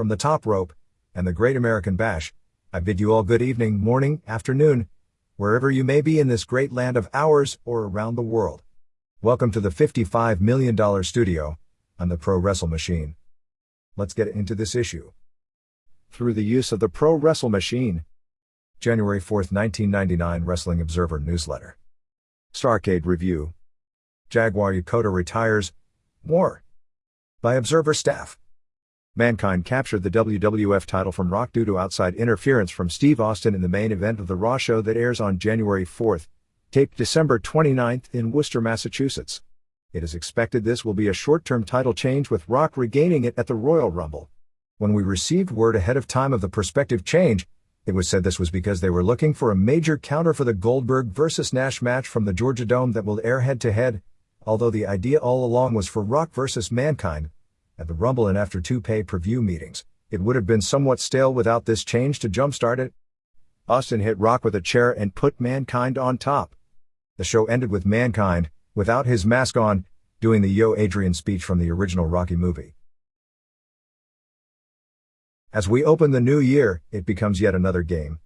from the top rope, and the Great American Bash, I bid you all good evening, morning, afternoon, wherever you may be in this great land of ours or around the world. Welcome to the $55 million studio. I'm the Pro Wrestle Machine. Let's get into this issue. Through the use of the Pro Wrestle Machine. January 4, 1999 Wrestling Observer Newsletter. Starcade Review. Jaguar Yakota retires. More. By Observer staff. Mankind captured the WWF title from Rock due to outside interference from Steve Austin in the main event of the Raw show that airs on January 4, taped December 29 in Worcester, Massachusetts. It is expected this will be a short-term title change with Rock regaining it at the Royal Rumble. When we received word ahead of time of the prospective change, it was said this was because they were looking for a major counter for the Goldberg vs. Nash match from the Georgia Dome that will air head-to-head, although the idea all along was for Rock vs. Mankind. At the Rumble and after two pay-per-view meetings, it would have been somewhat stale without this change to jumpstart it. Austin hit Rock with a chair and put Mankind on top. The show ended with Mankind, without his mask on, doing the Yo Adrian speech from the original Rocky movie. As we open the new year, it becomes yet another game.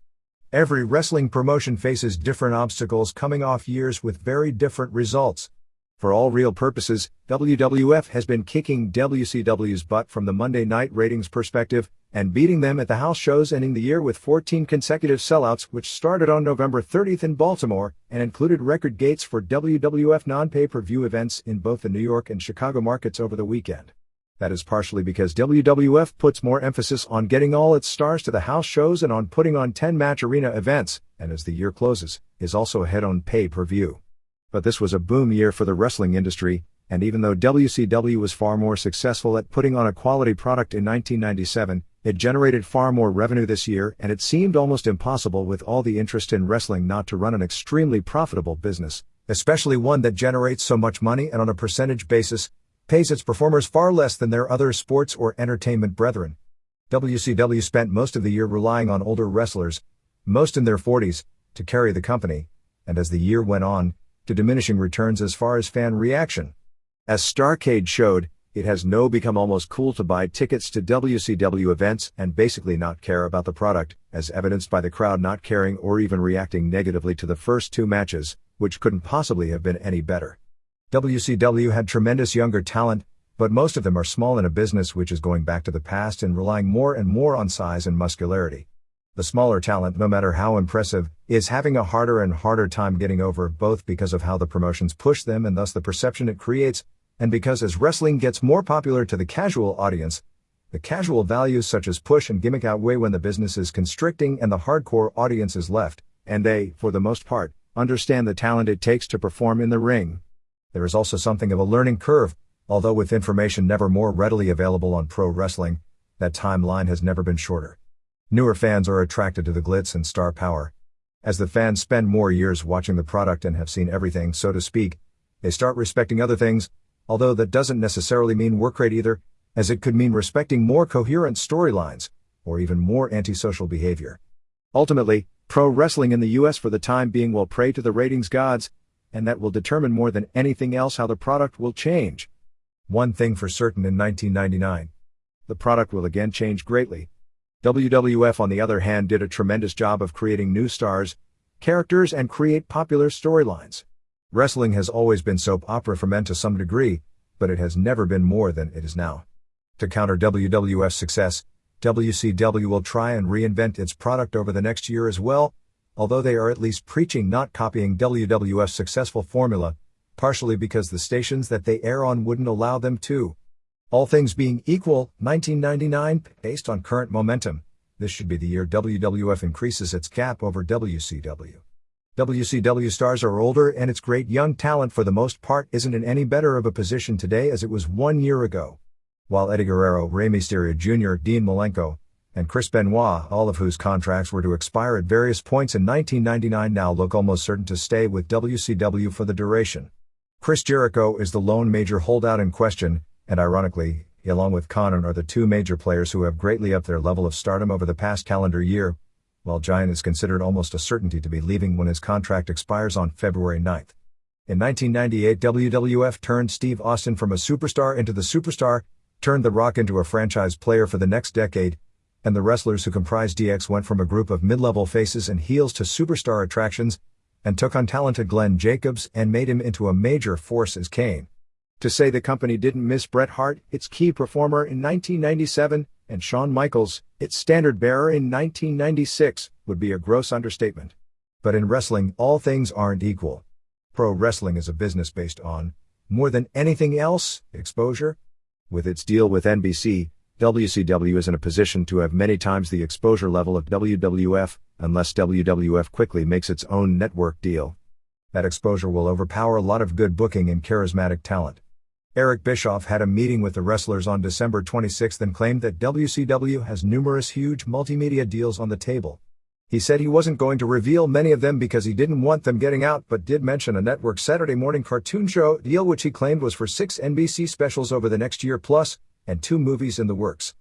Every wrestling promotion faces different obstacles coming off years with very different results. For all real purposes, WWF has been kicking WCW's butt from the Monday night ratings perspective, and beating them at the house shows, ending the year with 14 consecutive sellouts, which started on November 30 in Baltimore, and included record gates for WWF non-pay-per-view events in both the New York and Chicago markets over the weekend. That is partially because WWF puts more emphasis on getting all its stars to the house shows and on putting on 10-match arena events, and as the year closes, is also ahead on pay-per-view. But this was a boom year for the wrestling industry, and even though WCW was far more successful at putting on a quality product in 1997, it generated far more revenue this year, and it seemed almost impossible with all the interest in wrestling not to run an extremely profitable business, especially one that generates so much money and on a percentage basis, pays its performers far less than their other sports or entertainment brethren. WCW spent most of the year relying on older wrestlers, most in their 40s, to carry the company, and as the year went on, to diminishing returns as far as fan reaction. As Starcade showed, it has now become almost cool to buy tickets to WCW events and basically not care about the product, as evidenced by the crowd not caring or even reacting negatively to the first two matches, which couldn't possibly have been any better. WCW had tremendous younger talent, but most of them are small in a business which is going back to the past and relying more and more on size and muscularity. The smaller talent, no matter how impressive, is having a harder and harder time getting over, both because of how the promotions push them and thus the perception it creates, and because as wrestling gets more popular to the casual audience, the casual values such as push and gimmick outweigh when the business is constricting and the hardcore audience is left, and they, for the most part, understand the talent it takes to perform in the ring. There is also something of a learning curve, although with information never more readily available on pro wrestling, that timeline has never been shorter. Newer fans are attracted to the glitz and star power. As the fans spend more years watching the product and have seen everything, so to speak, they start respecting other things, although that doesn't necessarily mean work rate either, as it could mean respecting more coherent storylines, or even more antisocial behavior. Ultimately, pro wrestling in the US for the time being will pray to the ratings gods, and that will determine more than anything else how the product will change. One thing for certain in 1999. The product will again change greatly. WWF on the other hand did a tremendous job of creating new stars, characters and create popular storylines. Wrestling has always been soap opera for men to some degree, but it has never been more than it is now. To counter WWF's success, WCW will try and reinvent its product over the next year as well, although they are at least preaching not copying WWF's successful formula, partially because the stations that they air on wouldn't allow them to. All things being equal, 1999, based on current momentum, this should be the year WWF increases its gap over WCW. WCW stars are older and its great young talent for the most part isn't in any better of a position today as it was 1 year ago. While Eddie Guerrero, Rey Mysterio Jr., Dean Malenko, and Chris Benoit, all of whose contracts were to expire at various points in 1999, now look almost certain to stay with WCW for the duration. Chris Jericho is the lone major holdout in question, and ironically, he along with Conan are the two major players who have greatly upped their level of stardom over the past calendar year, while Giant is considered almost a certainty to be leaving when his contract expires on February 9th. In 1998, WWF turned Steve Austin from a superstar into the superstar, turned The Rock into a franchise player for the next decade, and the wrestlers who comprised DX went from a group of mid-level faces and heels to superstar attractions, and took on talented Glenn Jacobs and made him into a major force as Kane. To say the company didn't miss Bret Hart, its key performer in 1997, and Shawn Michaels, its standard-bearer in 1996, would be a gross understatement. But in wrestling, all things aren't equal. Pro wrestling is a business based on, more than anything else, exposure. With its deal with NBC, WCW is in a position to have many times the exposure level of WWF, unless WWF quickly makes its own network deal. That exposure will overpower a lot of good booking and charismatic talent. Eric Bischoff had a meeting with the wrestlers on December 26 and claimed that WCW has numerous huge multimedia deals on the table. He said he wasn't going to reveal many of them because he didn't want them getting out, but did mention a network Saturday morning cartoon show deal which he claimed was for 6 NBC specials over the next year plus, and 2 movies in the works.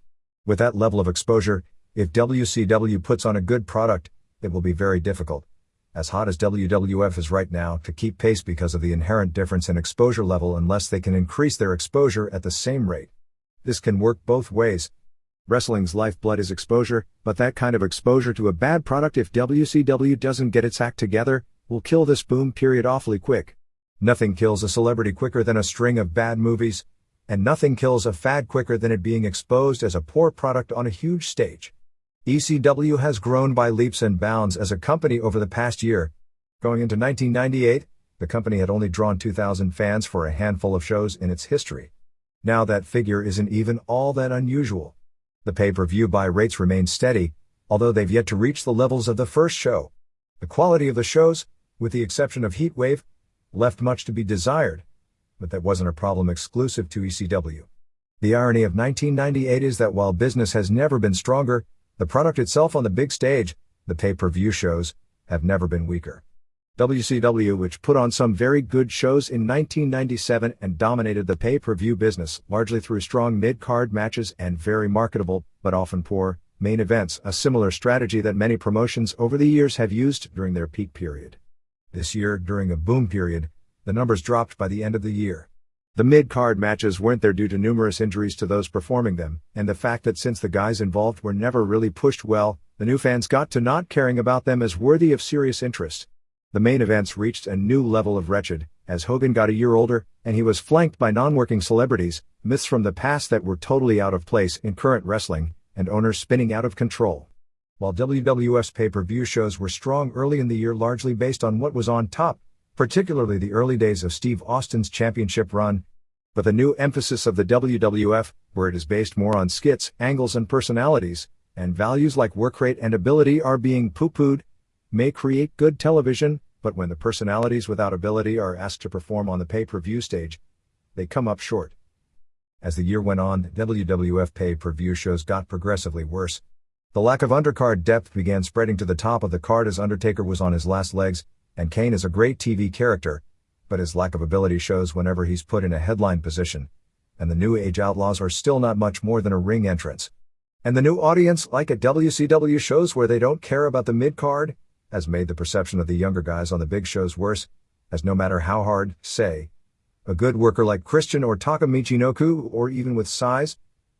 With that level of exposure, if WCW puts on a good product, it will be very difficult, as hot as WWF is right now, to keep pace because of the inherent difference in exposure level unless they can increase their exposure at the same rate. This can work both ways. Wrestling's lifeblood is exposure, but that kind of exposure to a bad product, if WCW doesn't get its act together, will kill this boom period awfully quick. Nothing kills a celebrity quicker than a string of bad movies, and nothing kills a fad quicker than it being exposed as a poor product on a huge stage. ECW has grown by leaps and bounds as a company over the past year. Going into 1998, the company had only drawn 2,000 fans for a handful of shows in its history. Now that figure isn't even all that unusual. The pay-per-view buy rates remain steady, although they've yet to reach the levels of the first show. The quality of the shows, with the exception of Heatwave, left much to be desired, but that wasn't a problem exclusive to ECW. The irony of 1998 is that while business has never been stronger, the product itself on the big stage, the pay-per-view shows, have never been weaker. WCW, which put on some very good shows in 1997 and dominated the pay-per-view business largely through strong mid-card matches and very marketable, but often poor, main events, a similar strategy that many promotions over the years have used during their peak period. This year, during a boom period, the numbers dropped by the end of the year. The mid-card matches weren't there due to numerous injuries to those performing them, and the fact that since the guys involved were never really pushed well, the new fans got to not caring about them as worthy of serious interest. The main events reached a new level of wretched, as Hogan got a year older, and he was flanked by non-working celebrities, myths from the past that were totally out of place in current wrestling, and owners spinning out of control. While WWF's pay-per-view shows were strong early in the year largely based on what was on top, particularly the early days of Steve Austin's championship run, but the new emphasis of the WWF, where it is based more on skits, angles and personalities, and values like work rate and ability are being poo-pooed, may create good television, but when the personalities without ability are asked to perform on the pay-per-view stage, they come up short. As the year went on, WWF pay-per-view shows got progressively worse. The lack of undercard depth began spreading to the top of the card as Undertaker was on his last legs, and Kane is a great TV character, but his lack of ability shows whenever he's put in a headline position, and the New Age Outlaws are still not much more than a ring entrance. And the new audience, like at WCW shows where they don't care about the mid-card, has made the perception of the younger guys on the big shows worse, as no matter how hard, say, a good worker like Christian or Taka Michinoku, or even with size,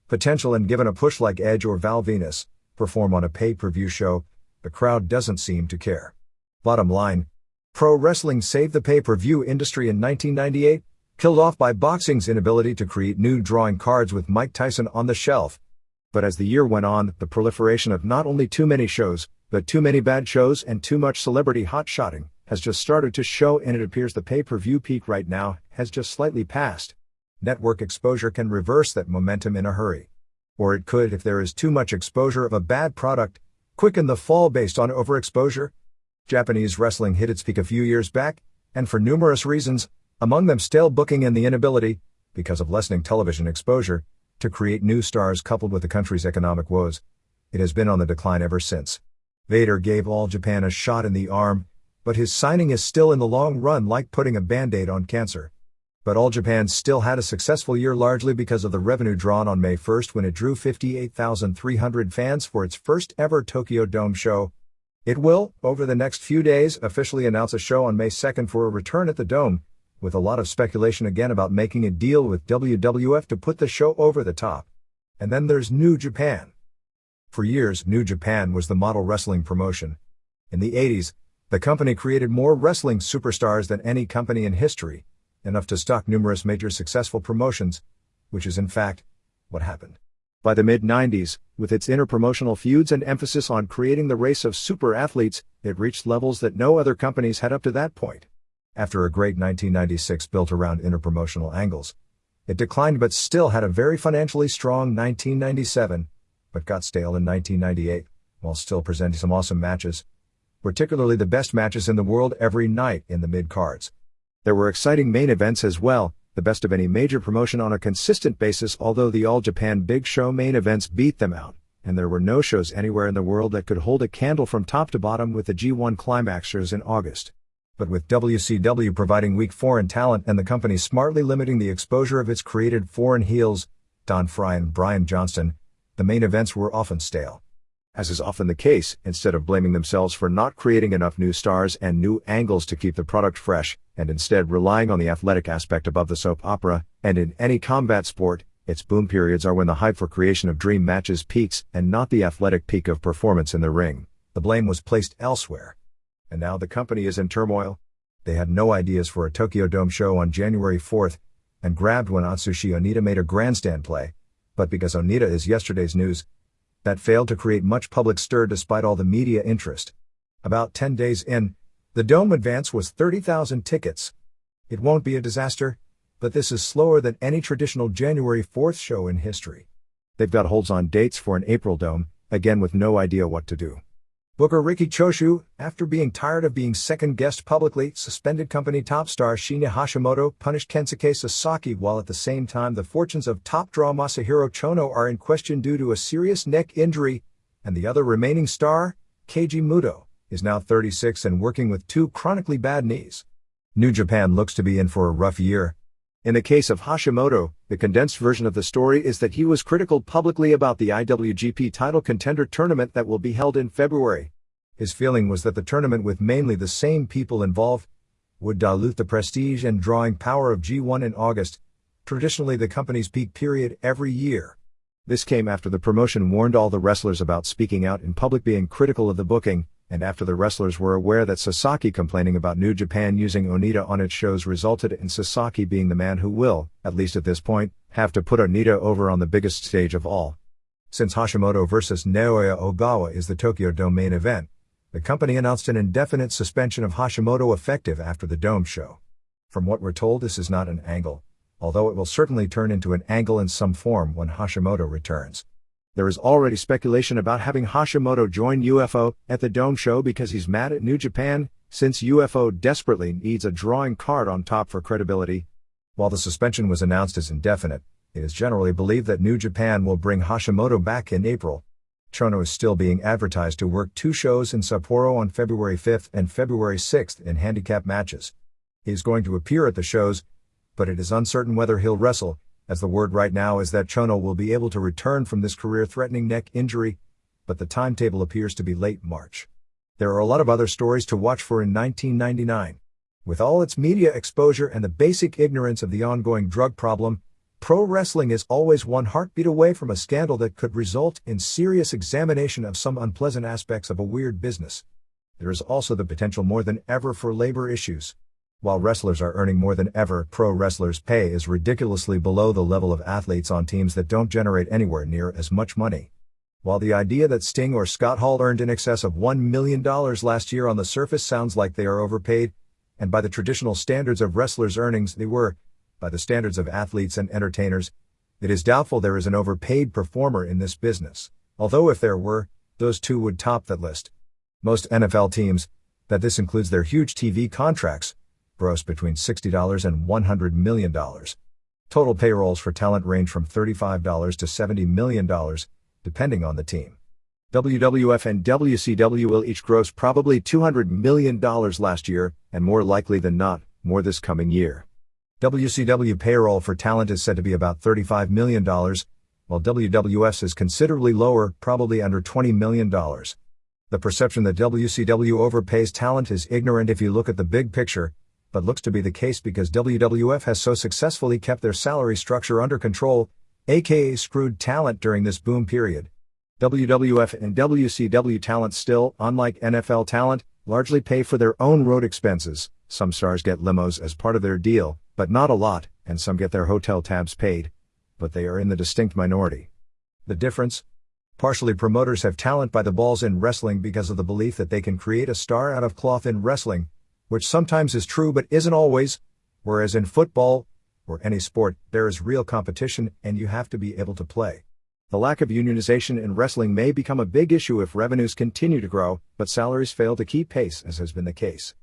potential and given a push like Edge or Val Venus, perform on a pay-per-view show, the crowd doesn't seem to care. Bottom line, pro wrestling saved the pay-per-view industry in 1998, killed off by boxing's inability to create new drawing cards with Mike Tyson on the shelf. But as the year went on, the proliferation of not only too many shows, but too many bad shows and too much celebrity hot-shotting has just started to show, and it appears the pay-per-view peak right now has just slightly passed. Network exposure can reverse that momentum in a hurry. Or it could, if there is too much exposure of a bad product, quicken the fall based on overexposure. Japanese wrestling hit its peak a few years back, and for numerous reasons, among them stale booking and the inability, because of lessening television exposure, to create new stars coupled with the country's economic woes. It has been on the decline ever since. Vader gave All Japan a shot in the arm, but his signing is still in the long run like putting a band-aid on cancer. But All Japan still had a successful year largely because of the revenue drawn on May 1st when it drew 58,300 fans for its first ever Tokyo Dome show. It will, over the next few days, officially announce a show on May 2nd for a return at the Dome, with a lot of speculation again about making a deal with WWF to put the show over the top. And then there's New Japan. For years, New Japan was the model wrestling promotion. In the 80s, the company created more wrestling superstars than any company in history, enough to stock numerous major successful promotions, which is in fact what happened. By the mid-90s, with its interpromotional feuds and emphasis on creating the race of super athletes, it reached levels that no other companies had up to that point. After a great 1996 built around interpromotional angles, it declined but still had a very financially strong 1997, but got stale in 1998, while still presenting some awesome matches, particularly the best matches in the world every night in the mid-cards. There were exciting main events as well, the best of any major promotion on a consistent basis, although the All Japan Big Show main events beat them out, and there were no shows anywhere in the world that could hold a candle from top to bottom with the G1 Climax shows in August. But with WCW providing weak foreign talent and the company smartly limiting the exposure of its created foreign heels, Don Frye and Brian Johnston, the main events were often stale. As is often the case, instead of blaming themselves for not creating enough new stars and new angles to keep the product fresh, and instead relying on the athletic aspect above the soap opera, and in any combat sport, its boom periods are when the hype for creation of dream matches peaks and not the athletic peak of performance in the ring. The blame was placed elsewhere. And now the company is in turmoil. They had no ideas for a Tokyo Dome show on January 4th, and grabbed when Atsushi Onita made a grandstand play, but because Onita is yesterday's news, that failed to create much public stir despite all the media interest. About 10 days in, the Dome advance was 30,000 tickets. It won't be a disaster, but this is slower than any traditional January 4th show in history. They've got holds on dates for an April Dome, again with no idea what to do. Booker Riki Choshu, after being tired of being second-guessed publicly, suspended company top star Shinya Hashimoto, punished Kensuke Sasaki, while at the same time the fortunes of top draw Masahiro Chono are in question due to a serious neck injury, and the other remaining star, Keiji Muto, is now 36 and working with two chronically bad knees. New Japan looks to be in for a rough year. In the case of Hashimoto, the condensed version of the story is that he was critical publicly about the IWGP title contender tournament that will be held in February. His feeling was that the tournament, with mainly the same people involved, would dilute the prestige and drawing power of G1 in August, traditionally the company's peak period every year. This came after the promotion warned all the wrestlers about speaking out in public, being critical of the booking, and after the wrestlers were aware that Sasaki complaining about New Japan using Onita on its shows resulted in Sasaki being the man who will, at least at this point, have to put Onita over on the biggest stage of all. Since Hashimoto vs. Naoya Ogawa is the Tokyo Dome main event, the company announced an indefinite suspension of Hashimoto effective after the Dome show. From what we're told, this is not an angle, although it will certainly turn into an angle in some form when Hashimoto returns. There is already speculation about having Hashimoto join UFO at the Dome show because he's mad at New Japan, since UFO desperately needs a drawing card on top for credibility. While the suspension was announced as indefinite, it is generally believed that New Japan will bring Hashimoto back in April. Chono is still being advertised to work two shows in Sapporo on February 5th and February 6th in handicap matches. He is going to appear at the shows, but it is uncertain whether he'll wrestle, as the word right now is that Chono will be able to return from this career-threatening neck injury, but the timetable appears to be late March. There are a lot of other stories to watch for in 1999. With all its media exposure and the basic ignorance of the ongoing drug problem, pro wrestling is always one heartbeat away from a scandal that could result in serious examination of some unpleasant aspects of a weird business. There is also the potential more than ever for labor issues. While wrestlers are earning more than ever, pro wrestlers' pay is ridiculously below the level of athletes on teams that don't generate anywhere near as much money. While the idea that Sting or Scott Hall earned in excess of $1 million last year on the surface sounds like they are overpaid, and by the traditional standards of wrestlers' earnings they were, by the standards of athletes and entertainers, it is doubtful there is an overpaid performer in this business, although if there were, those two would top that list. Most NFL teams, that this includes their huge TV contracts, gross between $60 and $100 million. Total payrolls for talent range from $35 to $70 million, depending on the team. WWF and WCW will each gross probably $200 million last year, and more likely than not, more this coming year. WCW payroll for talent is said to be about $35 million, while WWF's is considerably lower, probably under $20 million. The perception that WCW overpays talent is ignorant if you look at the big picture. but looks to be the case because WWF has so successfully kept their salary structure under control, aka screwed talent during this boom period. WWF and WCW talent still, unlike NFL talent, largely pay for their own road expenses. Some stars get limos as part of their deal, but not a lot, and some get their hotel tabs paid. But they are in the distinct minority. The difference? Partially, promoters have talent by the balls in wrestling because of the belief that they can create a star out of cloth in wrestling, which sometimes is true but isn't always, whereas in football, or any sport, there is real competition and you have to be able to play. The lack of unionization in wrestling may become a big issue if revenues continue to grow, but salaries fail to keep pace, as has been the case.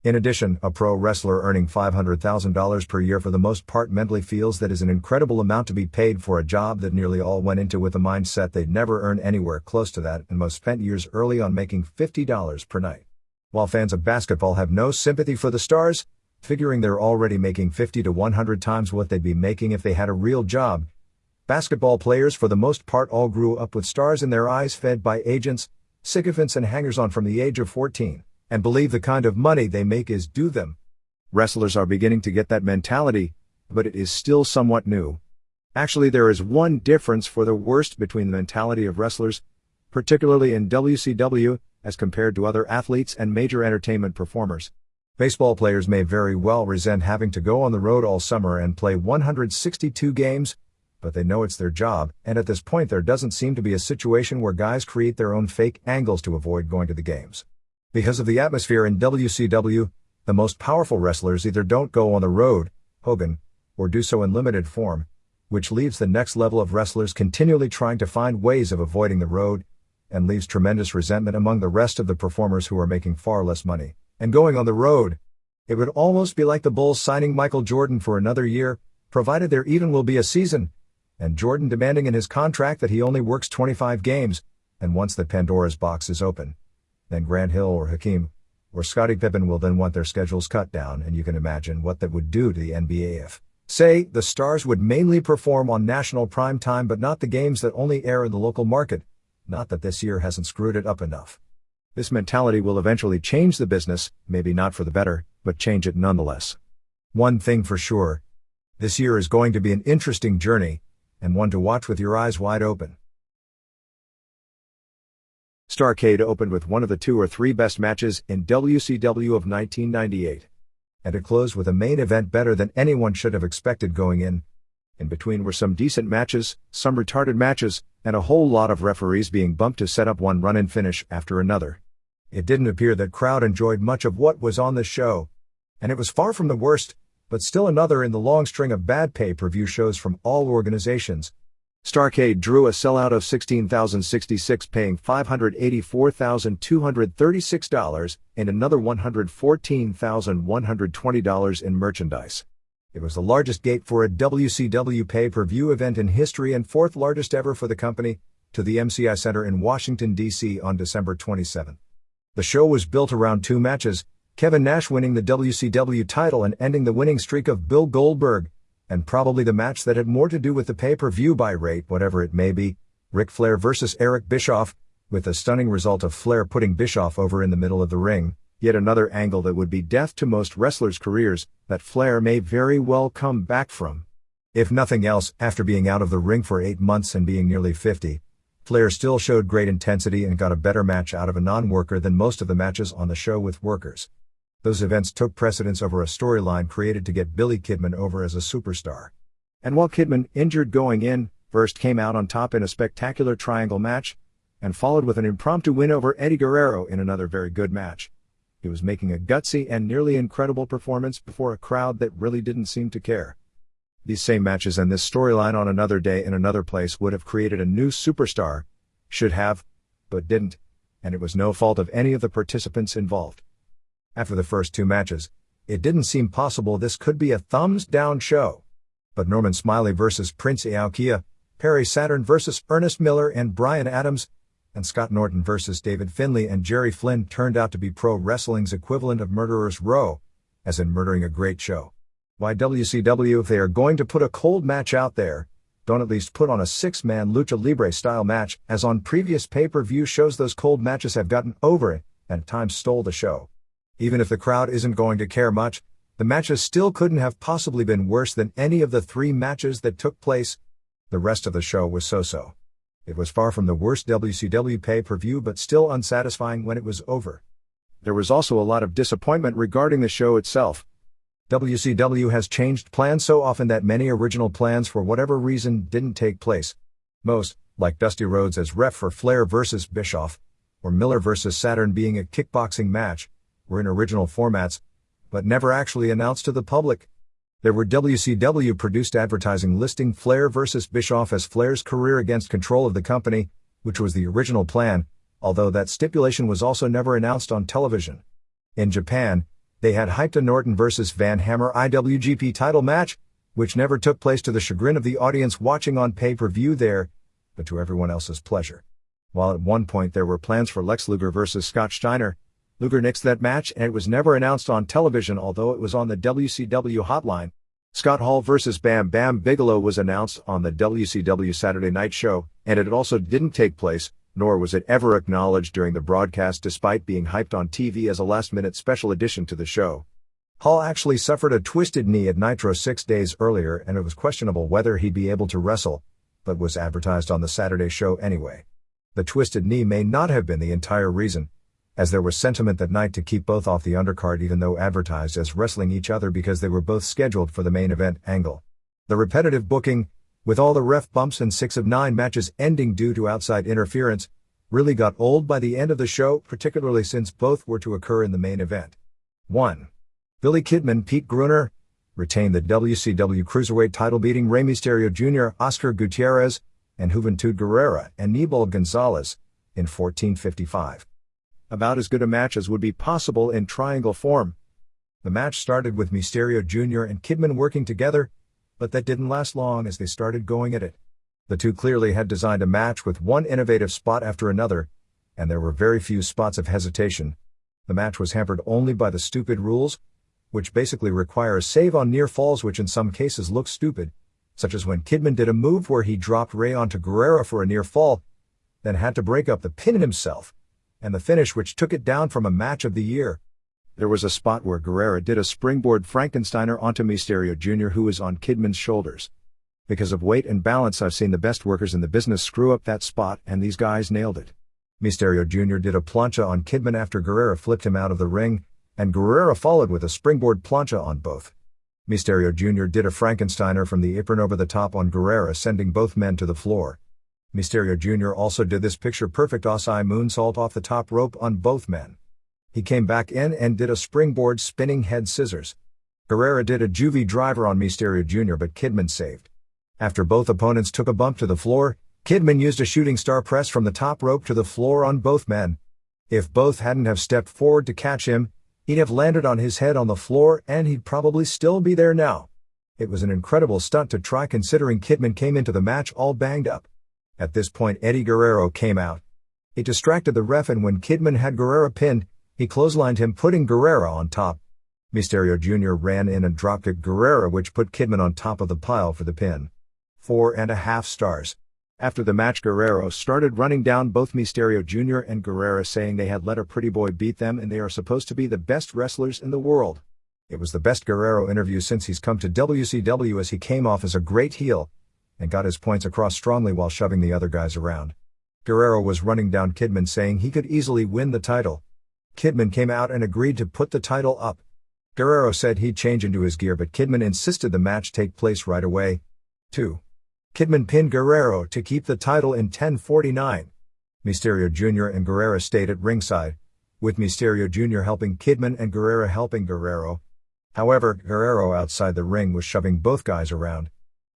In addition, a pro wrestler earning $500,000 per year for the most part mentally feels that is an incredible amount to be paid for a job that nearly all went into with the mindset they'd never earn anywhere close to that, and most spent years early on making $50 per night. While fans of basketball have no sympathy for the stars, figuring they're already making 50 to 100 times what they'd be making if they had a real job, basketball players for the most part all grew up with stars in their eyes, fed by agents, sycophants and hangers-on from the age of 14. And believe the kind of money they make is due them. Wrestlers are beginning to get that mentality, but it is still somewhat new. Actually, there is one difference for the worst between the mentality of wrestlers, particularly in WCW, as compared to other athletes and major entertainment performers. Baseball players may very well resent having to go on the road all summer and play 162 games, but they know it's their job, and at this point there doesn't seem to be a situation where guys create their own fake angles to avoid going to the games. Because of the atmosphere in WCW, the most powerful wrestlers either don't go on the road, Hogan, or do so in limited form, which leaves the next level of wrestlers continually trying to find ways of avoiding the road, and leaves tremendous resentment among the rest of the performers who are making far less money and going on the road. It would almost be like the Bulls signing Michael Jordan for another year, provided there even will be a season, and Jordan demanding in his contract that he only works 25 games, and once the Pandora's box is open, then Grant Hill or Hakeem or Scottie Pippen will then want their schedules cut down, and you can imagine what that would do to the NBA if, say, the stars would mainly perform on national prime time but not the games that only air in the local market. Not that this year hasn't screwed it up enough. This mentality will eventually change the business, maybe not for the better, but change it nonetheless. One thing for sure, this year is going to be an interesting journey, and one to watch with your eyes wide open. Starcade opened with one of the 2 or 3 best matches in WCW of 1998. And it closed with a main event better than anyone should have expected going in. In between were some decent matches, some retarded matches, and a whole lot of referees being bumped to set up one run-in finish after another. It didn't appear that crowd enjoyed much of what was on the show. And it was far from the worst, but still another in the long string of bad pay-per-view shows from all organizations. Starcade drew a sellout of 16,066, paying $584,236 and another $114,120 in merchandise. It was the largest gate for a WCW pay-per-view event in history and 4th largest ever for the company, to the MCI Center in Washington, D.C. on December 27. The show was built around 2 matches, Kevin Nash winning the WCW title and ending the winning streak of Bill Goldberg, and probably the match that had more to do with the pay-per-view buy rate, whatever it may be, Ric Flair versus Eric Bischoff, with the stunning result of Flair putting Bischoff over in the middle of the ring, yet another angle that would be death to most wrestlers' careers, that Flair may very well come back from. If nothing else, after being out of the ring for 8 months and being nearly 50, Flair still showed great intensity and got a better match out of a non-worker than most of the matches on the show with workers. Those events took precedence over a storyline created to get Billy Kidman over as a superstar. And while Kidman, injured going in, first came out on top in a spectacular triangle match, and followed with an impromptu win over Eddie Guerrero in another very good match, he was making a gutsy and nearly incredible performance before a crowd that really didn't seem to care. These same matches and this storyline on another day in another place would have created a new superstar, should have, but didn't, and it was no fault of any of the participants involved. After the first 2 matches, it didn't seem possible this could be a thumbs-down show. But Norman Smiley versus Prince Iaukea, Perry Saturn versus Ernest Miller and Bryan Adams, and Scott Norton versus David Finlay and Jerry Flynn turned out to be pro wrestling's equivalent of Murderer's Row, as in murdering a great show. Why WCW, if they are going to put a cold match out there, don't at least put on a 6-man Lucha Libre-style match, as on previous pay-per-view shows those cold matches have gotten over it, and at times stole the show. Even if the crowd isn't going to care much, The matches still couldn't have possibly been worse than any of the 3 matches that took place. The rest of the show was so-so. It was far from the worst WCW pay-per-view but still unsatisfying when it was over. There was also a lot of disappointment regarding the show itself. WCW has changed plans so often that many original plans for whatever reason didn't take place. Most, like Dusty Rhodes as ref for Flair vs. Bischoff, or Miller vs. Saturn being a kickboxing match, were in original formats, but never actually announced to the public. There were WCW-produced advertising listing Flair vs. Bischoff as Flair's career against control of the company, which was the original plan, although that stipulation was also never announced on television. In Japan, they had hyped a Norton vs. Van Hammer IWGP title match, which never took place to the chagrin of the audience watching on pay-per-view there, but to everyone else's pleasure. While at one point there were plans for Lex Luger vs. Scott Steiner, Luger nixed that match and it was never announced on television although it was on the WCW hotline. Scott Hall vs. Bam Bam Bigelow was announced on the WCW Saturday Night Show, and it also didn't take place, nor was it ever acknowledged during the broadcast despite being hyped on TV as a last-minute special addition to the show. Hall actually suffered a twisted knee at Nitro 6 days earlier and it was questionable whether he'd be able to wrestle, but was advertised on the Saturday show anyway. The twisted knee may not have been the entire reason, as there was sentiment that night to keep both off the undercard even though advertised as wrestling each other because they were both scheduled for the main event angle. The repetitive booking, with all the ref bumps and 6 of 9 matches ending due to outside interference, really got old by the end of the show, particularly since both were to occur in the main event. 1. Billy Kidman, Pete Gruner, retained the WCW Cruiserweight title beating Rey Mysterio Jr., Oscar Gutierrez, and Juventud Guerrera and Nibal Gonzalez in 1455. About as good a match as would be possible in triangle form. The match started with Mysterio Jr. and Kidman working together, but that didn't last long as they started going at it. The two clearly had designed a match with one innovative spot after another, and there were very few spots of hesitation. The match was hampered only by the stupid rules, which basically require a save on near falls which in some cases look stupid, such as when Kidman did a move where he dropped Rey onto Guerrero for a near fall, then had to break up the pin himself, and the finish which took it down from a match of the year. There was a spot where Guerrero did a springboard Frankensteiner onto Mysterio Jr. who was on Kidman's shoulders. Because of weight and balance I've seen the best workers in the business screw up that spot and these guys nailed it. Mysterio Jr. did a plancha on Kidman after Guerrero flipped him out of the ring, and Guerrero followed with a springboard plancha on both. Mysterio Jr. did a Frankensteiner from the apron over the top on Guerrero sending both men to the floor. Mysterio Jr. also did this picture-perfect Osai moonsault off the top rope on both men. He came back in and did a springboard spinning head scissors. Guerrero did a juvie driver on Mysterio Jr. but Kidman saved. After both opponents took a bump to the floor, Kidman used a shooting star press from the top rope to the floor on both men. If both hadn't have stepped forward to catch him, he'd have landed on his head on the floor and he'd probably still be there now. It was an incredible stunt to try considering Kidman came into the match all banged up. At this point Eddie Guerrero came out. He distracted the ref and when Kidman had Guerrero pinned, he clotheslined him putting Guerrero on top. Mysterio Jr. ran in and dropkicked Guerrero which put Kidman on top of the pile for the pin. 4.5 stars. After the match Guerrero started running down both Mysterio Jr. and Guerrero saying they had let a pretty boy beat them and they are supposed to be the best wrestlers in the world. It was the best Guerrero interview since he's come to WCW as he came off as a great heel and got his points across strongly while shoving the other guys around. Guerrero was running down Kidman saying he could easily win the title. Kidman came out and agreed to put the title up. Guerrero said he'd change into his gear but Kidman insisted the match take place right away. 2. Kidman pinned Guerrero to keep the title in 10:49. Mysterio Jr. and Guerrero stayed at ringside, with Mysterio Jr. helping Kidman and Guerrero helping Guerrero. However, Guerrero outside the ring was shoving both guys around.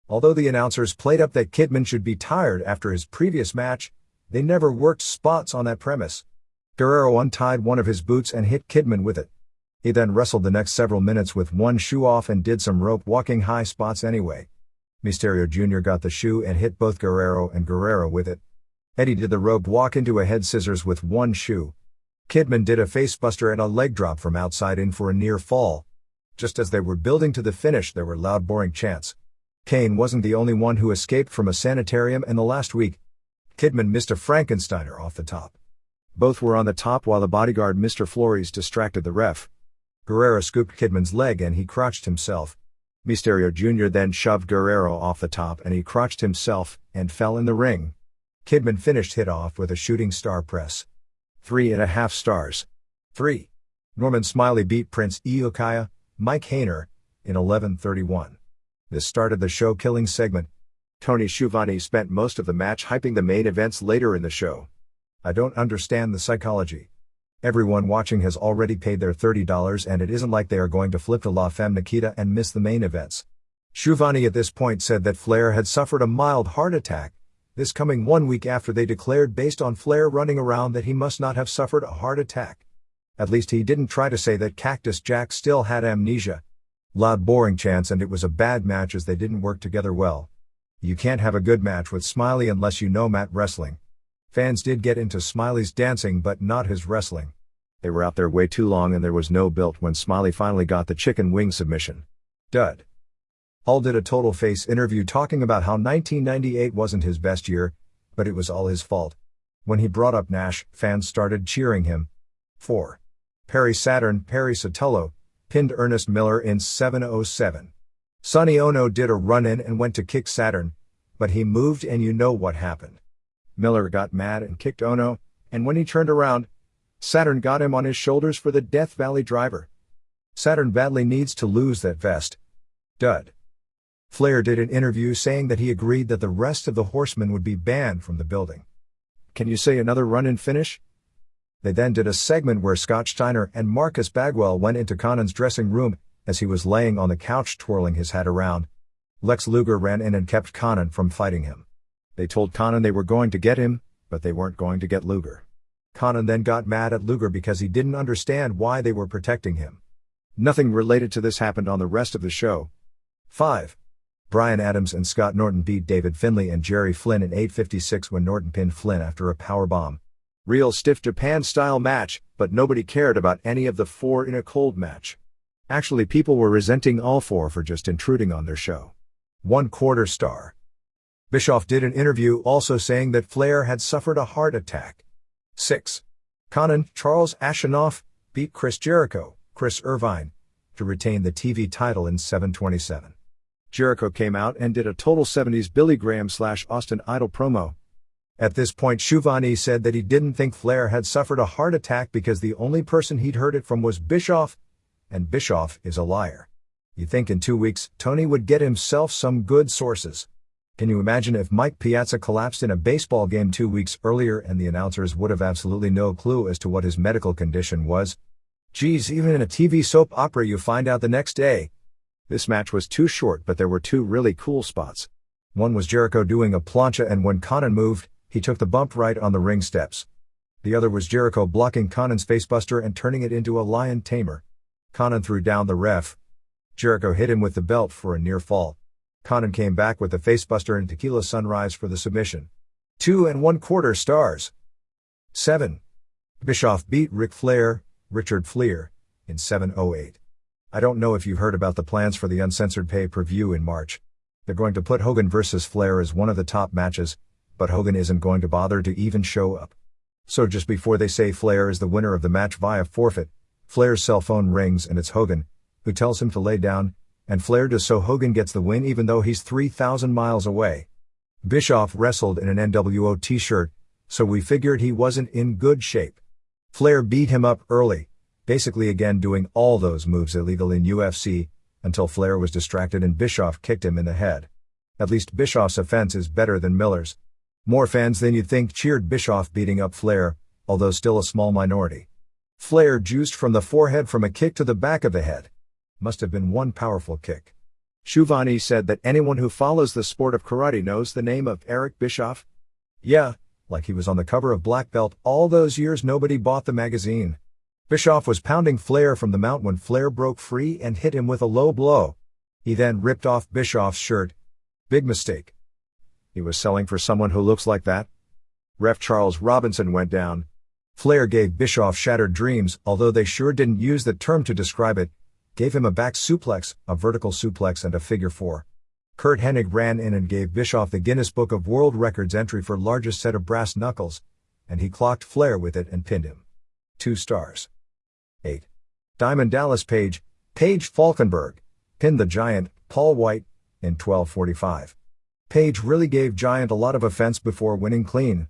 Although the announcers played up that Kidman should be tired after his previous match, they never worked spots on that premise. Guerrero untied one of his boots and hit Kidman with it. He then wrestled the next several minutes with one shoe off and did some rope walking high spots anyway. Mysterio Jr. got the shoe and hit both Guerrero and Guerrero with it. Eddie did the rope walk into a head scissors with one shoe. Kidman did a facebuster and a leg drop from outside in for a near fall. Just as they were building to the finish there were loud boring chants. Kane wasn't the only one who escaped from a sanitarium in the last week. Kidman missed a Frankensteiner off the top. Both were on the top while the bodyguard Mr. Flores distracted the ref. Guerrero scooped Kidman's leg and he crotched himself. Mysterio Jr. then shoved Guerrero off the top and he crotched himself and fell in the ring. Kidman finished hit off with a shooting star press. 3.5 stars. 3. Norman Smiley beat Prince Iukaya, Mike Hayner, in 11:31. This started the show-killing segment. Tony Schiavone spent most of the match hyping the main events later in the show. I don't understand the psychology. Everyone watching has already paid their $30 and it isn't like they are going to flip to La Femme Nikita and miss the main events. Schiavone at this point said that Flair had suffered a mild heart attack, this coming 1 week after they declared based on Flair running around that he must not have suffered a heart attack. At least he didn't try to say that Cactus Jack still had amnesia. Loud boring chants and it was a bad match as they didn't work together well. You can't have a good match with Smiley unless you know mat wrestling. Fans did get into Smiley's dancing but not his wrestling. They were out there way too long and there was no build when Smiley finally got the chicken wing submission. Dud. Hall did a total face interview talking about how 1998 wasn't his best year, but it was all his fault. When he brought up Nash, fans started cheering him. 4. Perry Saturn Perry Sotelo pinned Ernest Miller in 7:07. Sonny Ono did a run-in and went to kick Saturn, but he moved and you know what happened. Miller got mad and kicked Ono, and when he turned around, Saturn got him on his shoulders for the Death Valley driver. Saturn badly needs to lose that vest. Dud. Flair did an interview saying that he agreed that the rest of the Horsemen would be banned from the building. Can you say another run-in finish? They then did a segment where Scott Steiner and Marcus Bagwell went into Connon's dressing room as he was laying on the couch twirling his hat around. Lex Luger ran in and kept Connon from fighting him. They told Connon they were going to get him, but they weren't going to get Luger. Connon then got mad at Luger because he didn't understand why they were protecting him. Nothing related to this happened on the rest of the show. 5. Bryan Adams and Scott Norton beat David Finlay and Jerry Flynn in 8:56 when Norton pinned Flynn after a powerbomb. Real stiff Japan-style match, but nobody cared about any of the four in a cold match. Actually, people were resenting all four for just intruding on their show. 1/4 star. Bischoff did an interview also saying that Flair had suffered a heart attack. 6. Connon Charles Ashenoff beat Chris Jericho, Chris Irvine, to retain the TV title in 7:27. Jericho came out and did a total 70s Billy Graham/Austin Idol promo. At this point Schiavone said that he didn't think Flair had suffered a heart attack because the only person he'd heard it from was Bischoff, and Bischoff is a liar. You'd think in 2 weeks Tony would get himself some good sources. Can you imagine if Mike Piazza collapsed in a baseball game 2 weeks earlier and the announcers would have absolutely no clue as to what his medical condition was? Geez, even in a TV soap opera you find out the next day. This match was too short, but there were two really cool spots. One was Jericho doing a plancha and when Connon moved, he took the bump right on the ring steps. The other was Jericho blocking Connon's facebuster and turning it into a lion tamer. Connon threw down the ref. Jericho hit him with the belt for a near fall. Connon came back with the facebuster and Tequila Sunrise for the submission. 2.25 stars. 7. Bischoff beat Ric Flair, Richard Fliehr, in 7:08. I don't know if you heard about the plans for the uncensored pay-per-view in March. They're going to put Hogan vs. Flair as one of the top matches, but Hogan isn't going to bother to even show up. So just before they say Flair is the winner of the match via forfeit, Flair's cell phone rings and it's Hogan, who tells him to lay down, and Flair does so Hogan gets the win even though he's 3,000 miles away. Bischoff wrestled in an NWO t-shirt, so we figured he wasn't in good shape. Flair beat him up early, basically again doing all those moves illegal in UFC, until Flair was distracted and Bischoff kicked him in the head. At least Bischoff's offense is better than Miller's. More fans than you'd think cheered Bischoff beating up Flair, although still a small minority. Flair juiced from the forehead from a kick to the back of the head. Must have been one powerful kick. Schiavone said that anyone who follows the sport of karate knows the name of Eric Bischoff. Yeah, like he was on the cover of Black Belt all those years nobody bought the magazine. Bischoff was pounding Flair from the mount when Flair broke free and hit him with a low blow. He then ripped off Bischoff's shirt. Big mistake. He was selling for someone who looks like that? Ref Charles Robinson went down. Flair gave Bischoff shattered dreams, although they sure didn't use the term to describe it. Gave him a back suplex, a vertical suplex and a figure four. Kurt Hennig ran in and gave Bischoff the Guinness Book of World Records entry for largest set of brass knuckles, and he clocked Flair with it and pinned him. 2 stars. 8. Diamond Dallas Page, Paige Falkenberg, pinned the Giant, Paul White, in 12:45. Page really gave Giant a lot of offense before winning clean.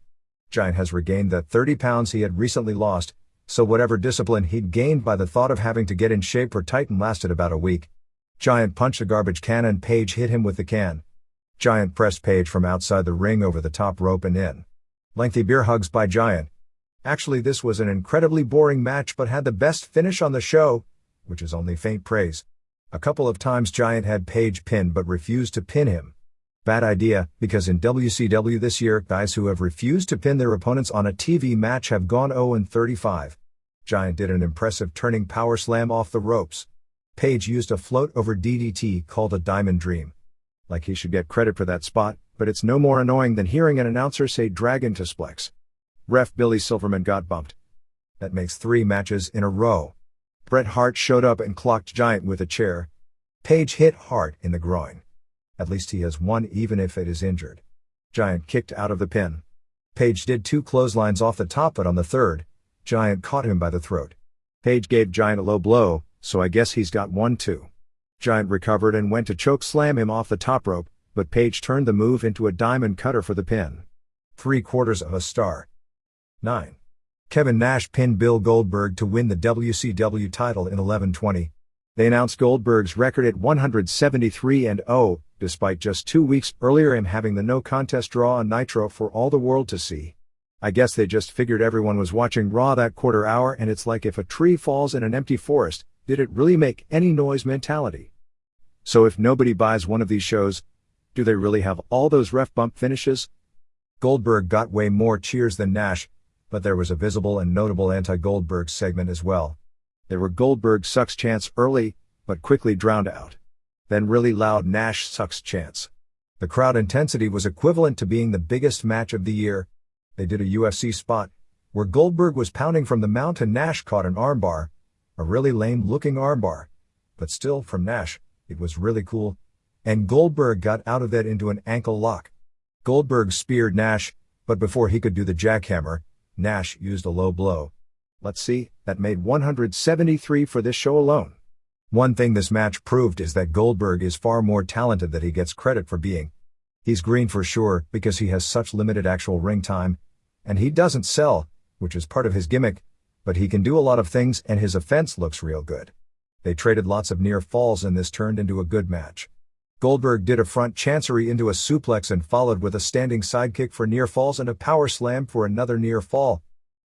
Giant has regained that 30 pounds he had recently lost, so whatever discipline he'd gained by the thought of having to get in shape or tighten lasted about a week. Giant punched a garbage can and Page hit him with the can. Giant pressed Page from outside the ring over the top rope and in. Lengthy beer hugs by Giant. Actually, this was an incredibly boring match but had the best finish on the show, which is only faint praise. A couple of times Giant had Page pinned but refused to pin him. Bad idea, because in WCW this year, guys who have refused to pin their opponents on a TV match have gone 0-35. Giant did an impressive turning power slam off the ropes. Page used a float over DDT called a Diamond Dream. Like he should get credit for that spot, but it's no more annoying than hearing an announcer say Dragon to Splex. Ref Billy Silverman got bumped. That makes 3 matches in a row. Bret Hart showed up and clocked Giant with a chair. Page hit Hart in the groin. At least he has won even if it is injured. Giant kicked out of the pin. Page did 2 clotheslines off the top, but on the third, Giant caught him by the throat. Page gave Giant a low blow, so I guess he's got 1 too. Giant recovered and went to choke slam him off the top rope, but Page turned the move into a diamond cutter for the pin. 3/4 of a star. 9. Kevin Nash pinned Bill Goldberg to win the WCW title in 11:20. They announced Goldberg's record at 173-0, despite just 2 weeks earlier him having the no contest draw on Nitro for all the world to see. I guess they just figured everyone was watching Raw that quarter hour, and it's like if a tree falls in an empty forest, did it really make any noise mentality. So if nobody buys one of these shows, do they really have all those ref bump finishes? Goldberg got way more cheers than Nash, but there was a visible and notable anti-Goldberg segment as well. There were Goldberg sucks chants early, but quickly drowned out. Then really loud Nash sucks chants. The crowd intensity was equivalent to being the biggest match of the year. They did a UFC spot, where Goldberg was pounding from the mount and Nash caught an armbar. A really lame-looking armbar. But still, from Nash, it was really cool. And Goldberg got out of that into an ankle lock. Goldberg speared Nash, but before he could do the jackhammer, Nash used a low blow. Let's see, that made 173 for this show alone. One thing this match proved is that Goldberg is far more talented than he gets credit for being. He's green for sure, because he has such limited actual ring time, and he doesn't sell, which is part of his gimmick, but he can do a lot of things and his offense looks real good. They traded lots of near falls and this turned into a good match. Goldberg did a front chancery into a suplex and followed with a standing sidekick for near falls and a power slam for another near fall.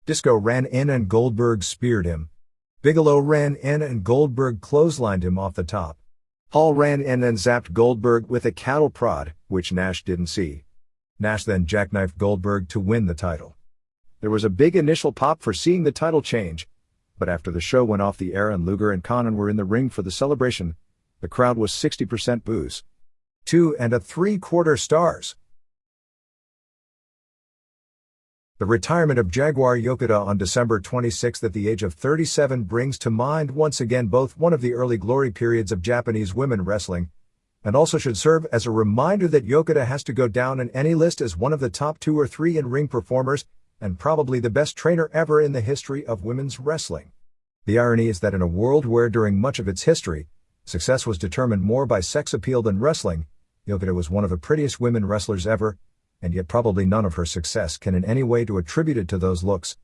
Disco ran in and Goldberg speared him. Bigelow ran in and Goldberg clotheslined him off the top. Hall ran in and zapped Goldberg with a cattle prod, which Nash didn't see. Nash then jackknifed Goldberg to win the title. There was a big initial pop for seeing the title change, but after the show went off the air and Luger and Connon were in the ring for the celebration, the crowd was 60% boos. 2.75 stars. The retirement of Jaguar Yakota on December 26 at the age of 37 brings to mind once again both one of the early glory periods of Japanese women wrestling, and also should serve as a reminder that Yakota has to go down in any list as one of the top 2 or 3 in-ring performers, and probably the best trainer ever in the history of women's wrestling. The irony is that in a world where during much of its history, success was determined more by sex appeal than wrestling, Yakota was one of the prettiest women wrestlers ever, and yet probably none of her success can in any way be attributed to those looks.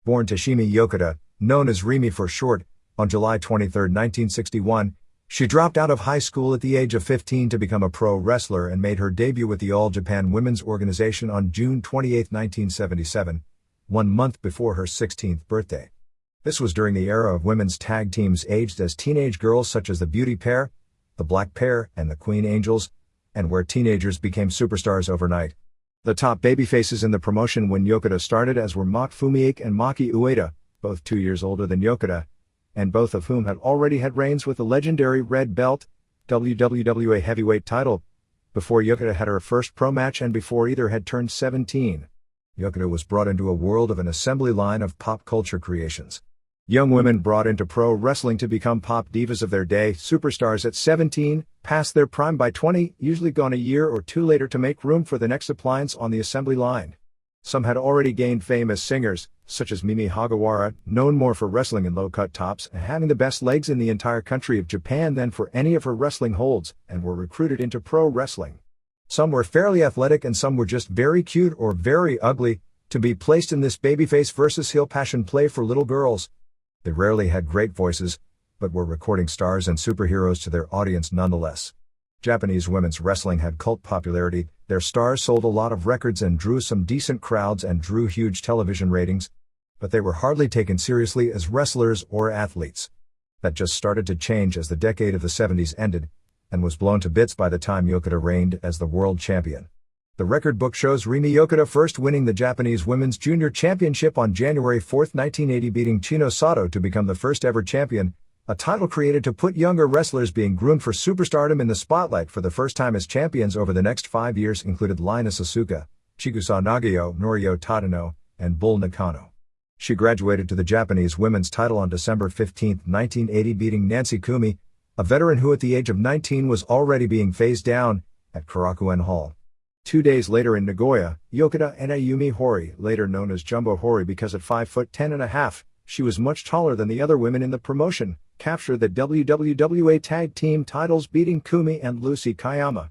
Born Tashimi Yakota, known as Rimi for short, on July 23, 1961, she dropped out of high school at the age of 15 to become a pro wrestler and made her debut with the All Japan Women's Organization on June 28, 1977, 1 month before her 16th birthday. This was during the era of women's tag teams aged as teenage girls such as the Beauty Pair, the Black Pair, and the Queen Angels, and where teenagers became superstars overnight. The top babyfaces in the promotion when Yakota started as were Maki Fumiake and Maki Ueda, both 2 years older than Yakota, and both of whom had already had reigns with the legendary Red Belt, WWA Heavyweight title, before Yakota had her first pro match and before either had turned 17. Yakota was brought into a world of an assembly line of pop culture creations. Young women brought into pro wrestling to become pop divas of their day, superstars at 17, past their prime by 20, usually gone a year or 2 later to make room for the next appliance on the assembly line. Some had already gained fame as singers, such as Mimi Hagawara, known more for wrestling in low-cut tops and having the best legs in the entire country of Japan than for any of her wrestling holds, and were recruited into pro wrestling. Some were fairly athletic and some were just very cute or very ugly, to be placed in this babyface versus heel passion play for little girls. They rarely had great voices, but were recording stars and superheroes to their audience nonetheless. Japanese women's wrestling had cult popularity, their stars sold a lot of records and drew some decent crowds and drew huge television ratings, but they were hardly taken seriously as wrestlers or athletes. That just started to change as the decade of the 70s ended, and was blown to bits by the time Yokota reigned as the world champion. The record book shows Rimi Yokota first winning the Japanese Women's Junior Championship on January 4, 1980, beating Chino Sato to become the first ever champion, a title created to put younger wrestlers being groomed for superstardom in the spotlight for the first time as champions over the next 5 years included Linus Asuka, Chigusa Nagayo, Norio Tadano, and Bull Nakano. She graduated to the Japanese women's title on December 15, 1980, beating Nancy Kumi, a veteran who at the age of 19 was already being phased down, at Korakuen Hall. 2 days later in Nagoya, Yokota and Ayumi Hori, later known as Jumbo Hori because at 5'10.5", she was much taller than the other women in the promotion, captured the WWA Tag Team titles beating Kumi and Lucy Kayama.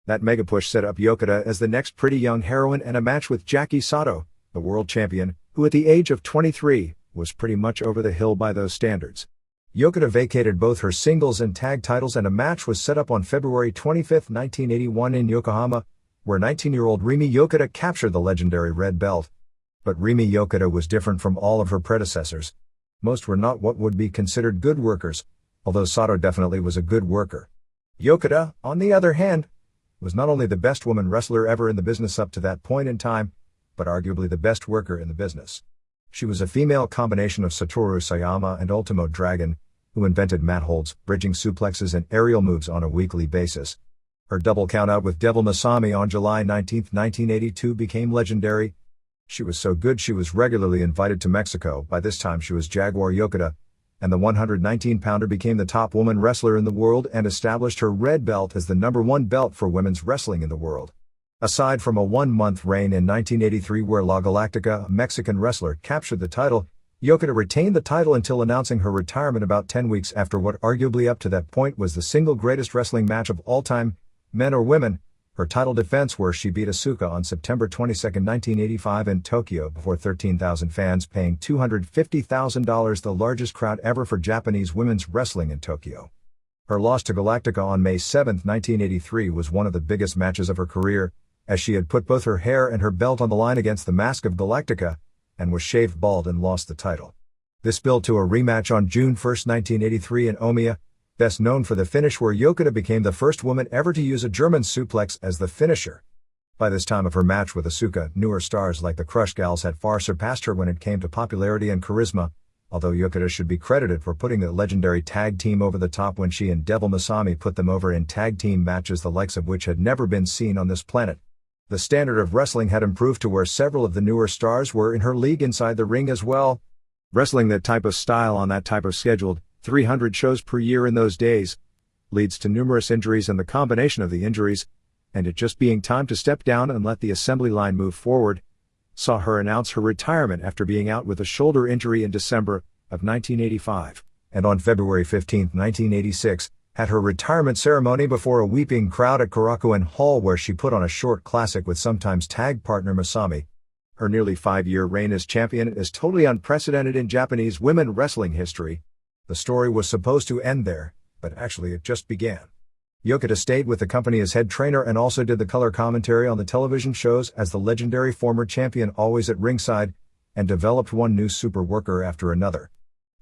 That mega push set up Yokota as the next pretty young heroine and a match with Jackie Sato, the world champion, who at the age of 23, was pretty much over the hill by those standards. Yokota vacated both her singles and tag titles and a match was set up on February 25, 1981 in Yokohama, where 19-year-old Rimi Yokota captured the legendary red belt. But Rimi Yokota was different from all of her predecessors. Most were not what would be considered good workers, although Sato definitely was a good worker. Yokota, on the other hand, was not only the best woman wrestler ever in the business up to that point in time, but arguably the best worker in the business. She was a female combination of Satoru Sayama and Ultimo Dragon, who invented mat holds, bridging suplexes and aerial moves on a weekly basis. Her double countout with Devil Masami on July 19, 1982 became legendary. She was so good she was regularly invited to Mexico. By this time she was Jaguar Yakota, and the 119-pounder became the top woman wrestler in the world and established her red belt as the #1 belt for women's wrestling in the world. Aside from a 1-month reign in 1983 where La Galactica, a Mexican wrestler, captured the title, Yokota retained the title until announcing her retirement about 10 weeks after what arguably up to that point was the single greatest wrestling match of all time, men or women, her title defense where she beat Asuka on September 22, 1985 in Tokyo before 13,000 fans paying $250,000, the largest crowd ever for Japanese women's wrestling in Tokyo. Her loss to Galactica on May 7, 1983 was one of the biggest matches of her career, as she had put both her hair and her belt on the line against the Mask of Galactica, and was shaved bald and lost the title. This built to a rematch on June 1, 1983 in Omiya, best known for the finish where Yokota became the first woman ever to use a German suplex as the finisher. By this time of her match with Asuka, newer stars like the Crush Gals had far surpassed her when it came to popularity and charisma, although Yokota should be credited for putting the legendary tag team over the top when she and Devil Masami put them over in tag team matches the likes of which had never been seen on this planet. The standard of wrestling had improved to where several of the newer stars were in her league inside the ring as well. Wrestling that type of style on that type of scheduled 300 shows per year in those days leads to numerous injuries and the combination of the injuries, and it just being time to step down and let the assembly line move forward, saw her announce her retirement after being out with a shoulder injury in December of 1985, and on February 15, 1986, had her retirement ceremony before a weeping crowd at Korakuen Hall where she put on a short classic with sometimes tag partner Masami. Her nearly 5-year reign as champion is totally unprecedented in Japanese women wrestling history. The story was supposed to end there, but actually it just began. Yokota stayed with the company as head trainer and also did the color commentary on the television shows as the legendary former champion always at ringside, and developed one new super worker after another.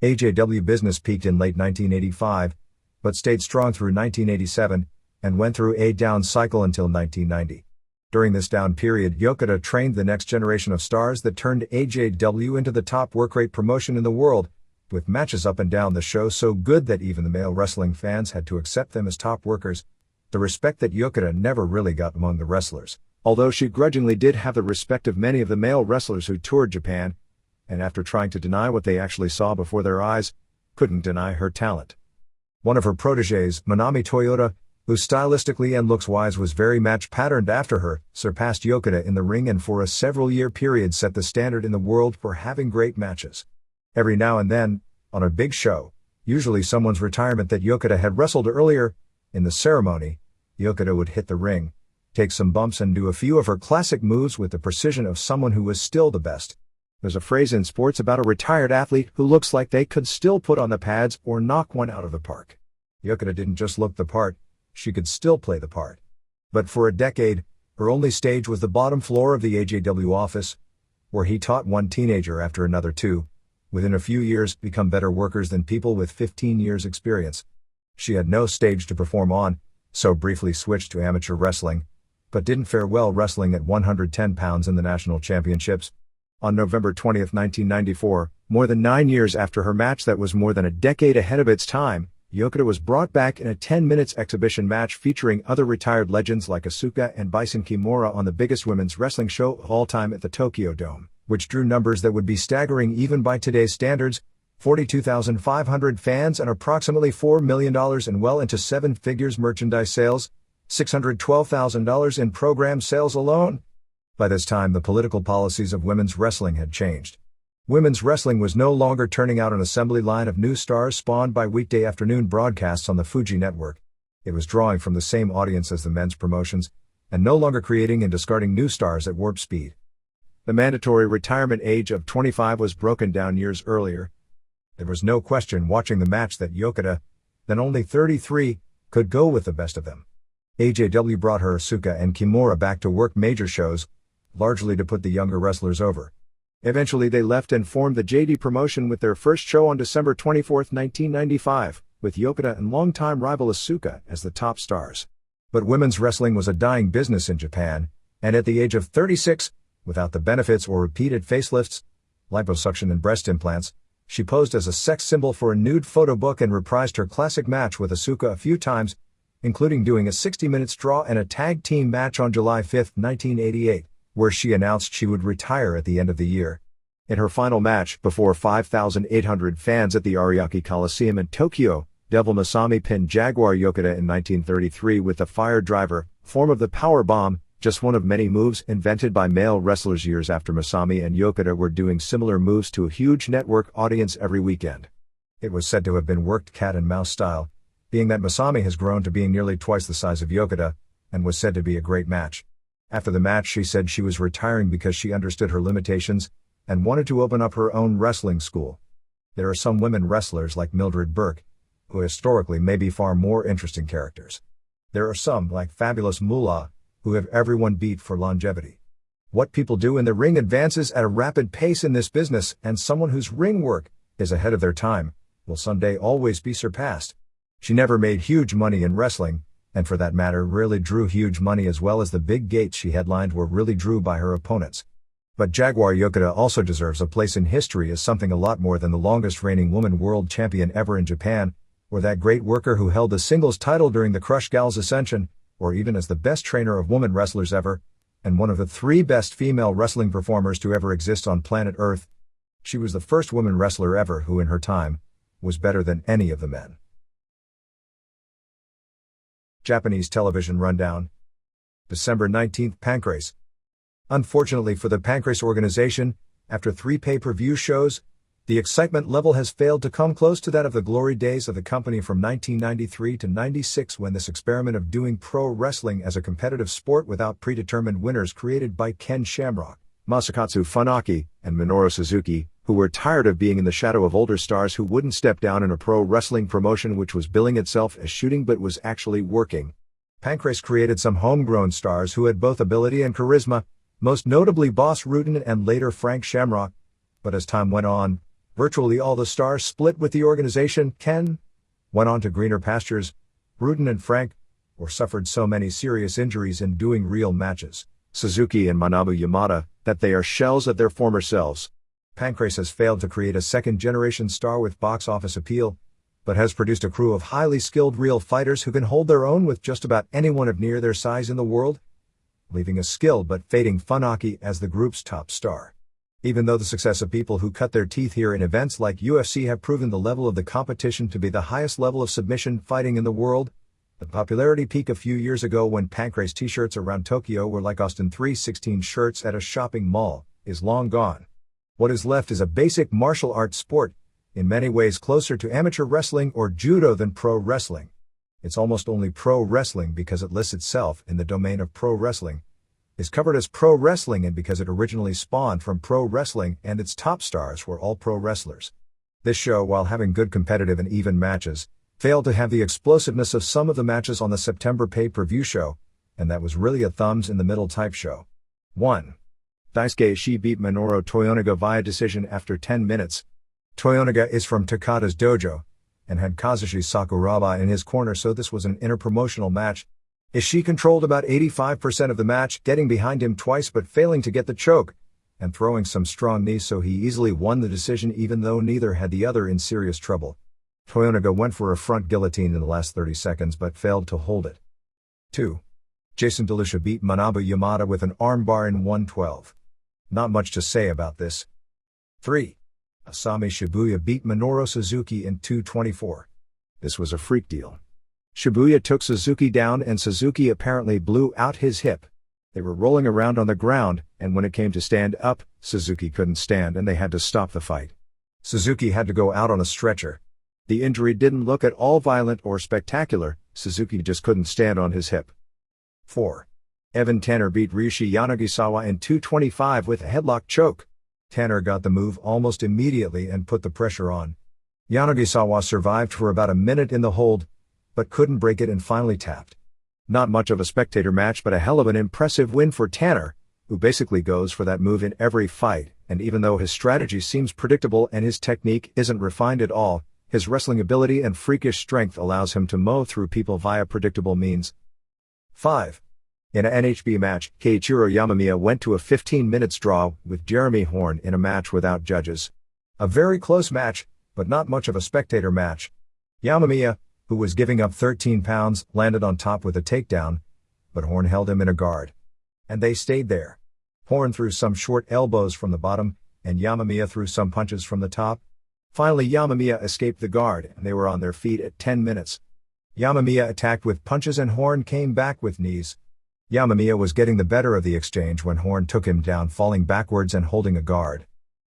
AJW business peaked in late 1985, but stayed strong through 1987, and went through a down cycle until 1990. During this down period, Yokota trained the next generation of stars that turned AJW into the top work rate promotion in the world, with matches up and down the show so good that even the male wrestling fans had to accept them as top workers, the respect that Yokota never really got among the wrestlers, although she grudgingly did have the respect of many of the male wrestlers who toured Japan, and after trying to deny what they actually saw before their eyes, couldn't deny her talent. One of her protégés, Manami Toyota, who stylistically and looks-wise was very match-patterned after her, surpassed Yakota in the ring and for a several-year period set the standard in the world for having great matches. Every now and then, on a big show, usually someone's retirement that Yakota had wrestled earlier, in the ceremony, Yakota would hit the ring, take some bumps and do a few of her classic moves with the precision of someone who was still the best. There's a phrase in sports about a retired athlete who looks like they could still put on the pads or knock one out of the park. Yakota didn't just look the part, she could still play the part. But for a decade, her only stage was the bottom floor of the AJW office, where he taught one teenager after another to, within a few years, become better workers than people with 15 years experience. She had no stage to perform on, so briefly switched to amateur wrestling, but didn't fare well wrestling at 110 pounds in the national championships. On November 20, 1994, more than 9 years after her match that was more than a decade ahead of its time, Yakota was brought back in a 10-minute exhibition match featuring other retired legends like Asuka and Bison Kimura on the biggest women's wrestling show of all time at the Tokyo Dome, which drew numbers that would be staggering even by today's standards: 42,500 fans and approximately $4 million in well into seven figures merchandise sales, $612,000 in program sales alone. By this time, the political policies of women's wrestling had changed. Women's wrestling was no longer turning out an assembly line of new stars spawned by weekday afternoon broadcasts on the Fuji network. It was drawing from the same audience as the men's promotions, and no longer creating and discarding new stars at warp speed. The mandatory retirement age of 25 was broken down years earlier. There was no question watching the match that Yakota, then only 33, could go with the best of them. AJW brought her Asuka and Kimura back to work major shows, largely to put the younger wrestlers over. Eventually they left and formed the JD promotion with their first show on December 24, 1995, with Yakota and longtime rival Asuka as the top stars. But women's wrestling was a dying business in Japan, and at the age of 36, without the benefits or repeated facelifts, liposuction and breast implants, she posed as a sex symbol for a nude photo book and reprised her classic match with Asuka a few times, including doing a 60-minute straw and a tag team match on July 5, 1988. Where she announced she would retire at the end of the year. In her final match, before 5,800 fans at the Ariake Coliseum in Tokyo, Devil Masami pinned Jaguar Yakota in 1933 with the Fire Driver, form of the Power Bomb, just one of many moves invented by male wrestlers years after Masami and Yakota were doing similar moves to a huge network audience every weekend. It was said to have been worked cat and mouse style, being that Masami has grown to being nearly twice the size of Yakota, and was said to be a great match. After the match she said she was retiring because she understood her limitations, and wanted to open up her own wrestling school. There are some women wrestlers like Mildred Burke, who historically may be far more interesting characters. There are some, like Fabulous Moolah, who have everyone beat for longevity. What people do in the ring advances at a rapid pace in this business, and someone whose ring work is ahead of their time will someday always be surpassed. She never made huge money in wrestling, and for that matter rarely drew huge money, as well as the big gates she headlined were really drew by her opponents. But Jaguar Yakota also deserves a place in history as something a lot more than the longest reigning woman world champion ever in Japan, or that great worker who held the singles title during the Crush Gal's ascension, or even as the best trainer of woman wrestlers ever, and one of the 3 best female wrestling performers to ever exist on planet Earth. She was the first woman wrestler ever who in her time was better than any of the men. Japanese television rundown. December 19th, Pancrase. Unfortunately for the Pancrase organization, after 3 pay-per-view shows, the excitement level has failed to come close to that of the glory days of the company from 1993 to 96, when this experiment of doing pro wrestling as a competitive sport without predetermined winners created by Ken Shamrock, Masakatsu Funaki, and Minoru Suzuki, who were tired of being in the shadow of older stars who wouldn't step down in a pro wrestling promotion which was billing itself as shooting but was actually working. Pancrase created some homegrown stars who had both ability and charisma, most notably Boss Rutan and later Frank Shamrock. But as time went on, virtually all the stars split with the organization. Ken went on to greener pastures. Rutan and Frank suffered so many serious injuries in doing real matches, Suzuki and Manabu Yamada, that they are shells of their former selves. Pancrase has failed to create a second-generation star with box office appeal, but has produced a crew of highly skilled real fighters who can hold their own with just about anyone of near their size in the world, leaving a skilled but fading Funaki as the group's top star. Even though the success of people who cut their teeth here in events like UFC have proven the level of the competition to be the highest level of submission fighting in the world, The popularity peak a few years ago when Pancrase t-shirts around Tokyo were like Austin 316 shirts at a shopping mall is long gone. What is left is a basic martial arts sport, in many ways closer to amateur wrestling or judo than pro wrestling. It's almost only pro wrestling because it lists itself in the domain of pro wrestling, is covered as pro wrestling, and because it originally spawned from pro wrestling and its top stars were all pro wrestlers. This show, while having good competitive and even matches, failed to have the explosiveness of some of the matches on the September pay-per-view show, and that was really a thumbs-in-the-middle type show. 1. Daisuke Ishii beat Minoru Toyonaga via decision after 10 minutes. Toyonaga is from Takada's dojo, and had Kazushi Sakuraba in his corner, so this was an interpromotional match. Ishii controlled about 85% of the match, getting behind him twice but failing to get the choke, and throwing some strong knees, so he easily won the decision even though neither had the other in serious trouble. Toyonaga went for a front guillotine in the last 30 seconds but failed to hold it. 2. Jason DeLucia beat Manabu Yamada with an armbar in 1:12. Not much to say about this. 3. Asami Shibuya beat Minoru Suzuki in 2:24. This was a freak deal. Shibuya took Suzuki down and Suzuki apparently blew out his hip. They were rolling around on the ground, and when it came to stand up, Suzuki couldn't stand and they had to stop the fight. Suzuki had to go out on a stretcher. The injury didn't look at all violent or spectacular, Suzuki just couldn't stand on his hip. 4. Evan Tanner beat Ryushi Yanagisawa in 2:25 with a headlock choke. Tanner got the move almost immediately and put the pressure on. Yanagisawa survived for about a minute in the hold, but couldn't break it and finally tapped. Not much of a spectator match, but a hell of an impressive win for Tanner, who basically goes for that move in every fight, and even though his strategy seems predictable and his technique isn't refined at all, his wrestling ability and freakish strength allows him to mow through people via predictable means. 5. In a NHB match, Keiichiro Yamamiya went to a 15 minutes draw with Jeremy Horn in a match without judges. A very close match, but not much of a spectator match. Yamamiya, who was giving up 13 pounds, landed on top with a takedown, but Horn held him in a guard. And they stayed there. Horn threw some short elbows from the bottom, and Yamamiya threw some punches from the top. Finally, Yamamiya escaped the guard, and they were on their feet at 10 minutes. Yamamiya attacked with punches and Horn came back with knees. Yamamiya was getting the better of the exchange when Horn took him down, falling backwards and holding a guard.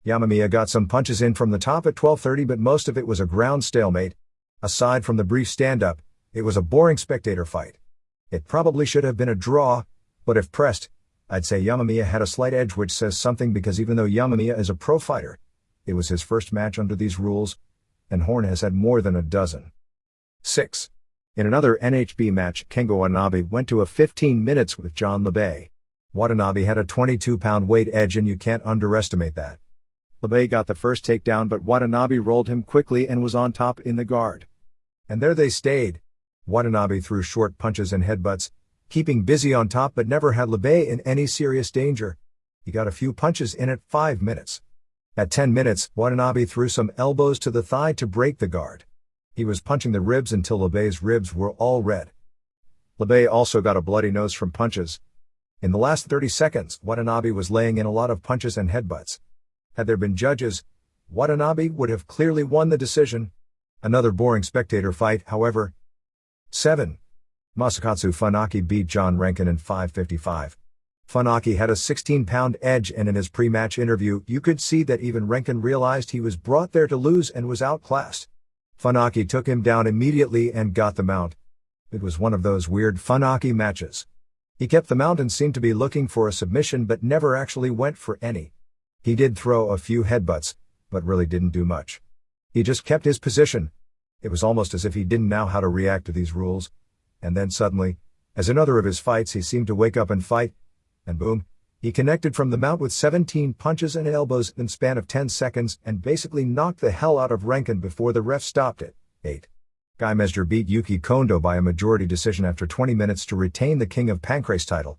Yamamiya got some punches in from the top at 12:30, but most of it was a ground stalemate. Aside from the brief stand-up, it was a boring spectator fight. It probably should have been a draw, but if pressed, I'd say Yamamiya had a slight edge, which says something because even though Yamamiya is a pro fighter, it was his first match under these rules, and Horn has had more than a dozen. 6. In another NHB match, Kengo Watanabe went to a 15 minutes with John LeBay. Watanabe had a 22-pound weight edge and you can't underestimate that. LeBay got the first takedown, but Watanabe rolled him quickly and was on top in the guard. And there they stayed. Watanabe threw short punches and headbutts, keeping busy on top but never had LeBay in any serious danger. He got a few punches in at 5 minutes. At 10 minutes, Watanabe threw some elbows to the thigh to break the guard. He was punching the ribs until LeBay's ribs were all red. LeBay also got a bloody nose from punches. In the last 30 seconds, Watanabe was laying in a lot of punches and headbutts. Had there been judges, Watanabe would have clearly won the decision. Another boring spectator fight, however. 7. Masakatsu Funaki beat John Rankin in 5:55. Funaki had a 16-pound edge, and in his pre-match interview, you could see that even Rankin realized he was brought there to lose and was outclassed. Funaki took him down immediately and got the mount. It was one of those weird Funaki matches. He kept the mount and seemed to be looking for a submission but never actually went for any. He did throw a few headbutts, but really didn't do much. He just kept his position. It was almost as if he didn't know how to react to these rules. And then suddenly, as in other of his fights, he seemed to wake up and fight. And boom, he connected from the mount with 17 punches and elbows in the span of 10 seconds and basically knocked the hell out of Rankin before the ref stopped it. 8. Guy Mesger beat Yuki Kondo by a majority decision after 20 minutes to retain the King of Pancrase title.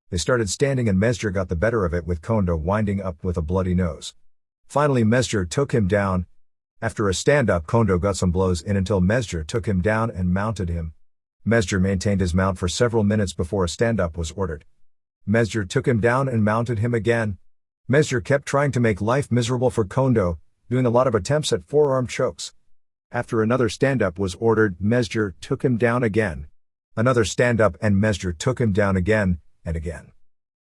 They started standing and Mesger got the better of it with Kondo winding up with a bloody nose. Finally Mesger took him down. After a stand-up, Kondo got some blows in until Mesger took him down and mounted him. Mesger maintained his mount for several minutes before a stand-up was ordered. Mesger took him down and mounted him again. Mesger kept trying to make life miserable for Kondo, doing a lot of attempts at forearm chokes. After another stand-up was ordered, Mesger took him down again. Another stand-up and Mesder took him down again, and again.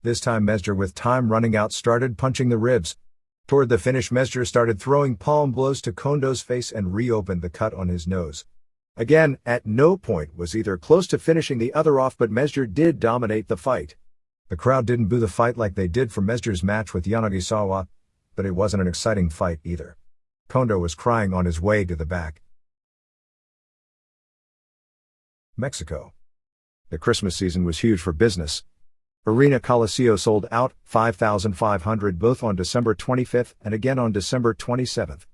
This time Mesder, with time running out, started punching the ribs. Toward the finish, Mesder started throwing palm blows to Kondo's face and reopened the cut on his nose. Again, at no point was either close to finishing the other off, but Mesder did dominate the fight. The crowd didn't boo the fight like they did for Mesder's match with Yanagisawa, but it wasn't an exciting fight either. Kondo was crying on his way to the back. Mexico. The Christmas season was huge for business. Arena Coliseo sold out, 5,500 both on December 25th and again on December 27th.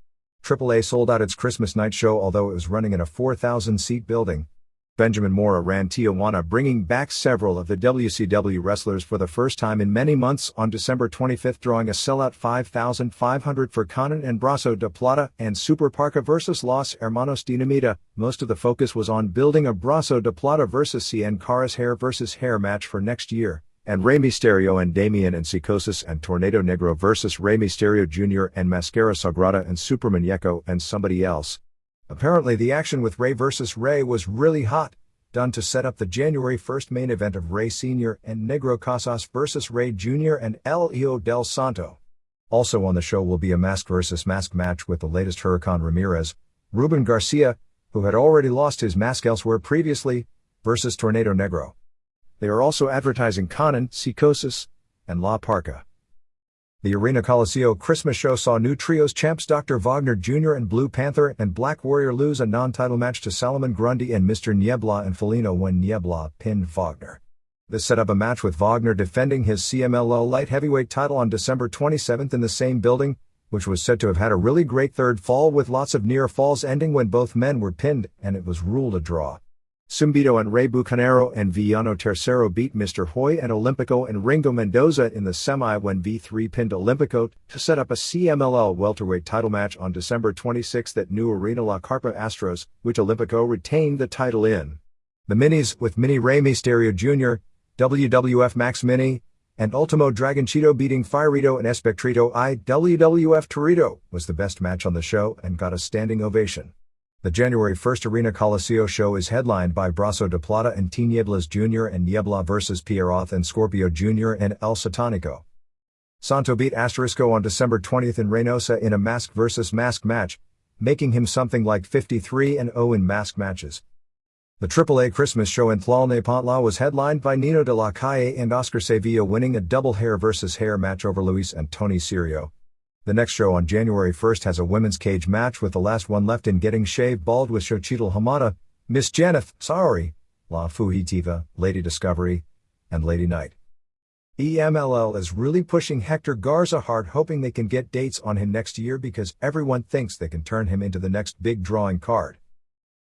AAA sold out its Christmas night show, although it was running in a 4,000-seat building. Benjamin Mora ran Tijuana, bringing back several of the WCW wrestlers for the first time in many months on December 25th, drawing a sellout 5,500 for Conan and Brazo de Plata and Super Parka vs. Los Hermanos Dinamita. Most of the focus was on building a Brazo de Plata vs. Cien Caras hair vs. hair match for next year, and Rey Mysterio and Damien and Psicosis and Tornado Negro vs. Rey Mysterio Jr. and Mascara Sagrada and Super Muñeco and somebody else. Apparently the action with Rey vs. Rey was really hot, done to set up the January 1st main event of Rey Sr. and Negro Casas vs. Rey Jr. and El Hijo del Santo. Also on the show will be a mask vs. mask match with the latest Huracan Ramirez, Ruben Garcia, who had already lost his mask elsewhere previously, versus Tornado Negro. They are also advertising Conan, Psicosis, and La Parka. The Arena Coliseo Christmas show saw new trios champs Dr. Wagner Jr. and Blue Panther and Black Warrior lose a non-title match to Salomon Grundy and Mr. Niebla and Felino when Niebla pinned Wagner. This set up a match with Wagner defending his CMLL light heavyweight title on December 27th in the same building, which was said to have had a really great third fall with lots of near falls ending when both men were pinned, and it was ruled a draw. Zumbito and Rey Bucanero and Villano Tercero beat Mr. Hoy and Olympico and Ringo Mendoza in the semi when V3 pinned Olympico to set up a CMLL welterweight title match on December 26th at New Arena La Carpa Astros, which Olympico retained the title in. The Minis, with Mini Rey Mysterio Jr., WWF Max Mini, and Ultimo Dragonchito beating Fiorito and Espectrito I WWF Torito, was the best match on the show and got a standing ovation. The January 1st Arena Coliseo show is headlined by Brazo de Plata and Tinieblas Jr. and Niebla vs. Pierroth and Scorpio Jr. and El Satanico. Santo beat Asterisco on December 20th in Reynosa in a mask vs. mask match, making him something like 53-0 in mask matches. The AAA Christmas show in Tlalnepantla was headlined by Nino de la Calle and Oscar Sevilla, winning a double hair vs. hair match over Luis and Tony Sirio. The next show on January 1st has a women's cage match with the last one left in getting shaved bald with Xochitl Hamada, Miss Janeth, Saori, La Fugitiva, Lady Discovery, and Lady Night. EMLL is really pushing Hector Garza hard, hoping they can get dates on him next year because everyone thinks they can turn him into the next big drawing card.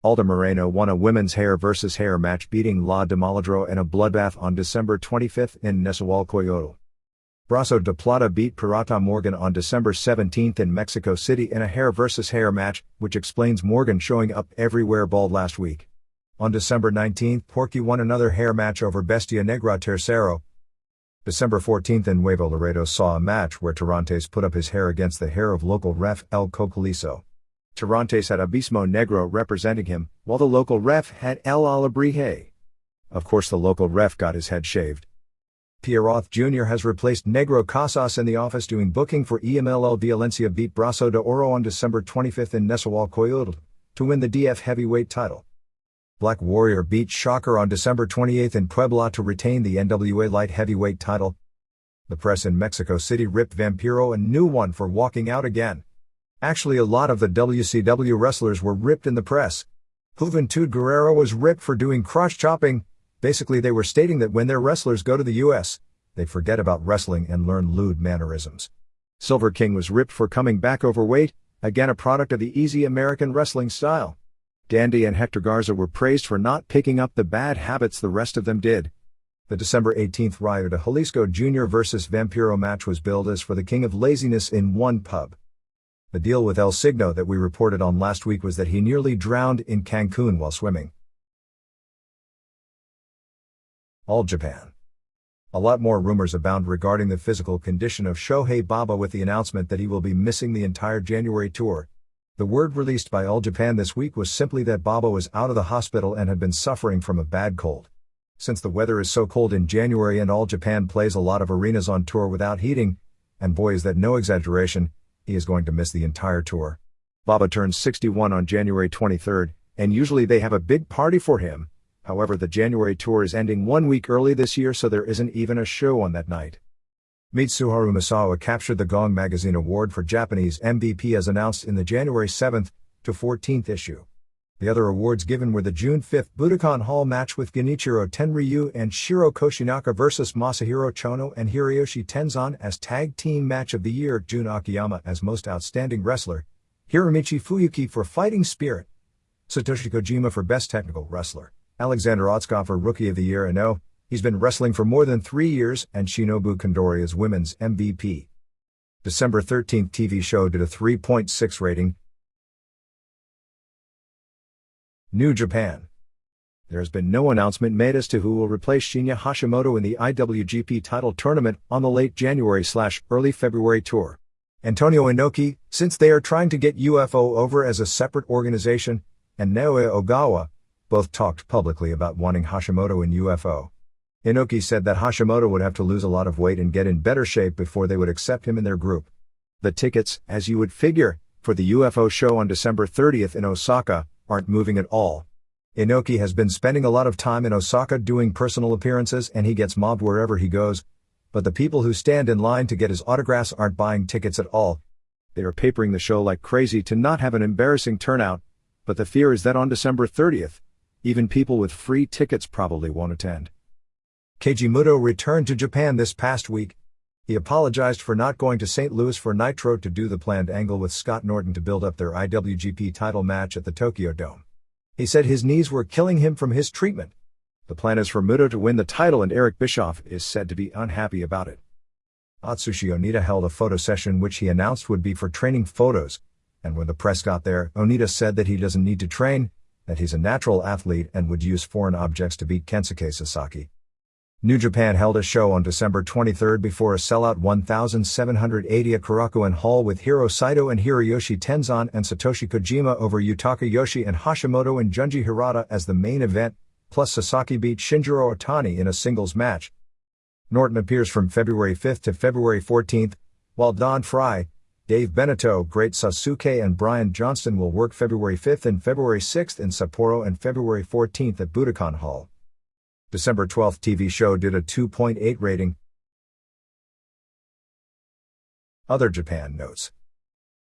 Alda Moreno won a women's hair vs. hair match, beating La de Maladro in a bloodbath on December 25th in Nezahualcóyotl. Brazo de Plata beat Pirata Morgan on December 17th in Mexico City in a hair vs. hair match, which explains Morgan showing up everywhere bald last week. On December 19th, Porky won another hair match over Bestia Negra Tercero. December 14th in Nuevo Laredo saw a match where Tirantes put up his hair against the hair of local ref El Cocolizo. Tirantes had Abismo Negro representing him, while the local ref had El Alabrije. Of course the local ref got his head shaved. Pierroth Jr. has replaced Negro Casas in the office doing booking for EMLL. Violencia beat Brazo de Oro on December 25th in Nezahualcóyotl to win the DF heavyweight title. Black Warrior beat Shocker on December 28th in Puebla to retain the NWA light heavyweight title. The press in Mexico City ripped Vampiro a new one for walking out again. Actually, a lot of the WCW wrestlers were ripped in the press. Juventud Guerrero was ripped for doing crotch chopping. Basically, they were stating that when their wrestlers go to the US, they forget about wrestling and learn lewd mannerisms. Silver King was ripped for coming back overweight, again a product of the easy American wrestling style. Dandy and Hector Garza were praised for not picking up the bad habits the rest of them did. The December 18th Rayo de Jalisco Jr. vs. Vampiro match was billed as for the King of Laziness in one pub. The deal with El Signo that we reported on last week was that he nearly drowned in Cancun while swimming. All Japan. A lot more rumors abound regarding the physical condition of Shohei Baba, with the announcement that he will be missing the entire January tour. The word released by All Japan this week was simply that Baba was out of the hospital and had been suffering from a bad cold. Since the weather is so cold in January and All Japan plays a lot of arenas on tour without heating, and boy is that no exaggeration, he is going to miss the entire tour. Baba turns 61 on January 23rd, and usually they have a big party for him. However, the January tour is ending 1 week early this year, so there isn't even a show on that night. Mitsuharu Misawa captured the Gong Magazine Award for Japanese MVP as announced in the January 7th to 14th issue. The other awards given were the June 5th Budokan Hall match with Genichiro Tenryu and Shiro Koshinaka vs Masahiro Chono and Hiroyoshi Tenzan as Tag Team Match of the Year, Jun Akiyama as Most Outstanding Wrestler, Hiromichi Fuyuki for Fighting Spirit, Satoshi Kojima for Best Technical Wrestler, Alexander Otskov for Rookie of the Year, and he's been wrestling for more than 3 years, and Shinobu Kondori as Women's MVP. December 13th TV show did a 3.6 rating. New Japan. There has been no announcement made as to who will replace Shinya Hashimoto in the IWGP title tournament on the late January/early February tour. Antonio Inoki, since they are trying to get UFO over as a separate organization, and Naoya Ogawa, both talked publicly about wanting Hashimoto in UFO. Inoki said that Hashimoto would have to lose a lot of weight and get in better shape before they would accept him in their group. The tickets, as you would figure, for the UFO show on December 30th in Osaka, aren't moving at all. Inoki has been spending a lot of time in Osaka doing personal appearances and he gets mobbed wherever he goes, but the people who stand in line to get his autographs aren't buying tickets at all. They are papering the show like crazy to not have an embarrassing turnout, but the fear is that on December 30th, even people with free tickets probably won't attend. Keiji Muto returned to Japan this past week. He apologized for not going to St. Louis for Nitro to do the planned angle with Scott Norton to build up their IWGP title match at the Tokyo Dome. He said his knees were killing him from his treatment. The plan is for Muto to win the title and Eric Bischoff is said to be unhappy about it. Atsushi Onita held a photo session which he announced would be for training photos, and when the press got there, Onita said that he doesn't need to train, that he's a natural athlete and would use foreign objects to beat Kensuke Sasaki. New Japan held a show on December 23rd before a sellout 1,780 at Korakuen Hall with Hiro Saito and Hiroyoshi Tenzan and Satoshi Kojima over Yutaka Yoshi and Hashimoto and Junji Hirata as the main event, plus Sasaki beat Shinjiro Otani in a singles match. Norton appears from February 5th to February 14th, while Don Fry, Dave Beneteau, Great Sasuke and Brian Johnston will work February 5th and February 6th in Sapporo and February 14th at Budokan Hall. December 12th TV show did a 2.8 rating. Other Japan notes.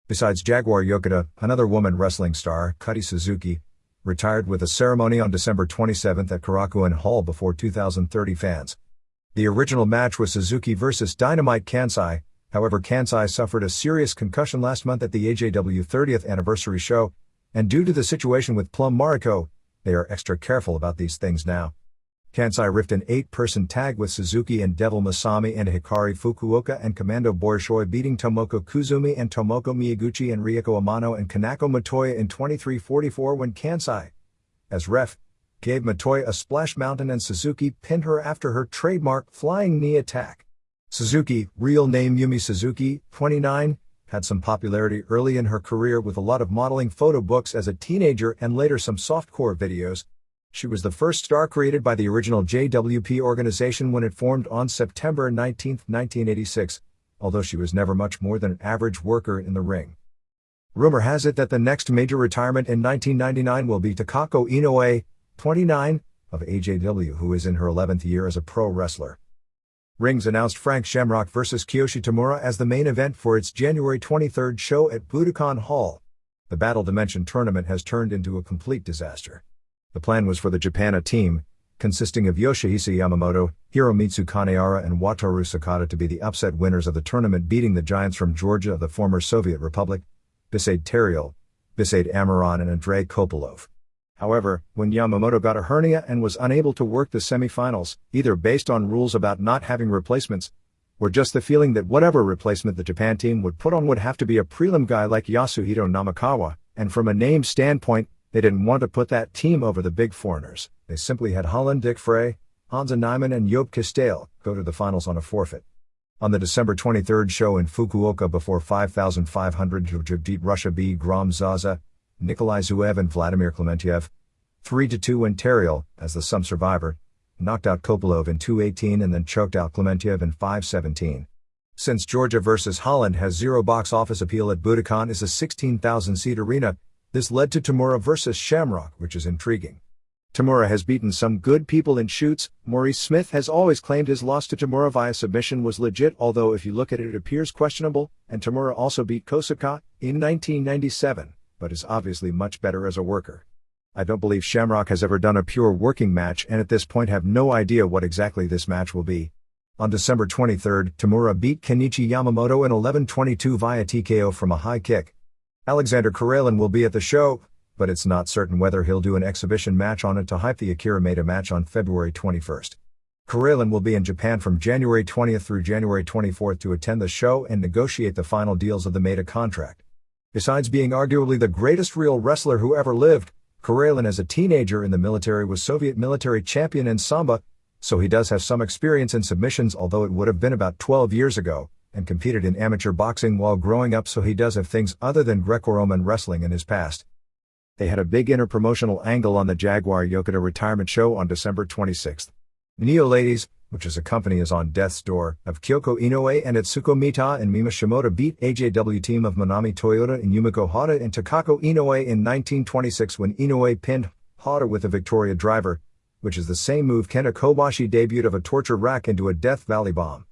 Besides Jaguar Yakota, another woman wrestling star, Cutty Suzuki, retired with a ceremony on December 27th at Korakuen Hall before 2,030 fans. The original match was Suzuki vs Dynamite Kansai, however Kansai suffered a serious concussion last month at the AJW 30th anniversary show, and due to the situation with Plum Mariko, they are extra careful about these things now. Kansai riffed an 8-person tag with Suzuki and Devil Masami and Hikari Fukuoka and Commando Bolshoi beating Tomoko Kuzumi and Tomoko Miyaguchi and Rieko Amano and Kanako Matoya in 23:44 when Kansai, as ref, gave Matoya a splash mountain and Suzuki pinned her after her trademark flying knee attack. Suzuki, real name Yumi Suzuki, 29, had some popularity early in her career with a lot of modeling photo books as a teenager and later some softcore videos. She was the first star created by the original JWP organization when it formed on September 19, 1986, although she was never much more than an average worker in the ring. Rumor has it that the next major retirement in 1999 will be Takako Inoue, 29, of AJW, who is in her 11th year as a pro wrestler. Rings announced Frank Shamrock vs Kiyoshi Tamura as the main event for its January 23rd show at Budokan Hall. The Battle Dimension tournament has turned into a complete disaster. The plan was for the Japana team, consisting of Yoshihisa Yamamoto, Hiromitsu Kanehara and Wataru Sakata to be the upset winners of the tournament, beating the Giants from Georgia of the former Soviet Republic, Bisaid Teriel, Bisaid Amaran and Andrei Kopolov. However, when Yamamoto got a hernia and was unable to work the semifinals, either based on rules about not having replacements, or just the feeling that whatever replacement the Japan team would put on would have to be a prelim guy like Yasuhito Namakawa, and from a name standpoint, they didn't want to put that team over the big foreigners. They simply had Holland Dick Frey, Hansa Nyman and Joop Kasteel go to the finals on a forfeit. On the December 23 show in Fukuoka before 5,500 Jujubjeet Russia beat Grom Zaza, Nikolai Zuev and Vladimir Klementiev, 3-2 when Teriel, as the sum survivor, knocked out Kopylov in 2:18 and then choked out Klementiev in 5:17. Since Georgia vs. Holland has zero box office appeal at Budokan is a 16,000-seat arena, this led to Tamura vs. Shamrock, which is intriguing. Tamura has beaten some good people in shoots. Maurice Smith has always claimed his loss to Tamura via submission was legit, although if you look at it, it appears questionable, and Tamura also beat Kosaka in 1997, but is obviously much better as a worker. I don't believe Shamrock has ever done a pure working match and at this point have no idea what exactly this match will be. On December 23, Tamura beat Kenichi Yamamoto in 11:22 via TKO from a high kick. Alexander Karelin will be at the show, but it's not certain whether he'll do an exhibition match on it to hype the Akira Maeda match on February 21. Karelin will be in Japan from January 20 through January 24 to attend the show and negotiate the final deals of the Maeda contract. Besides being arguably the greatest real wrestler who ever lived, Karelin as a teenager in the military was Soviet military champion in Sambo, so he does have some experience in submissions, although it would have been about 12 years ago, and competed in amateur boxing while growing up, so he does have things other than Greco-Roman wrestling in his past. They had a big inter-promotional angle on the Jaguar Yakota retirement show on December 26. Neo Ladies, which is a company is on death's door, of Kyoko Inoue and Itsuko Mita and Mima Shimoda beat AJW team of Manami Toyota and Yumiko Hata and Takako Inoue in 1926 when Inoue pinned Hata with a Victoria Driver, which is the same move Kenta Kobashi debuted of a torture rack into a Death Valley bomb.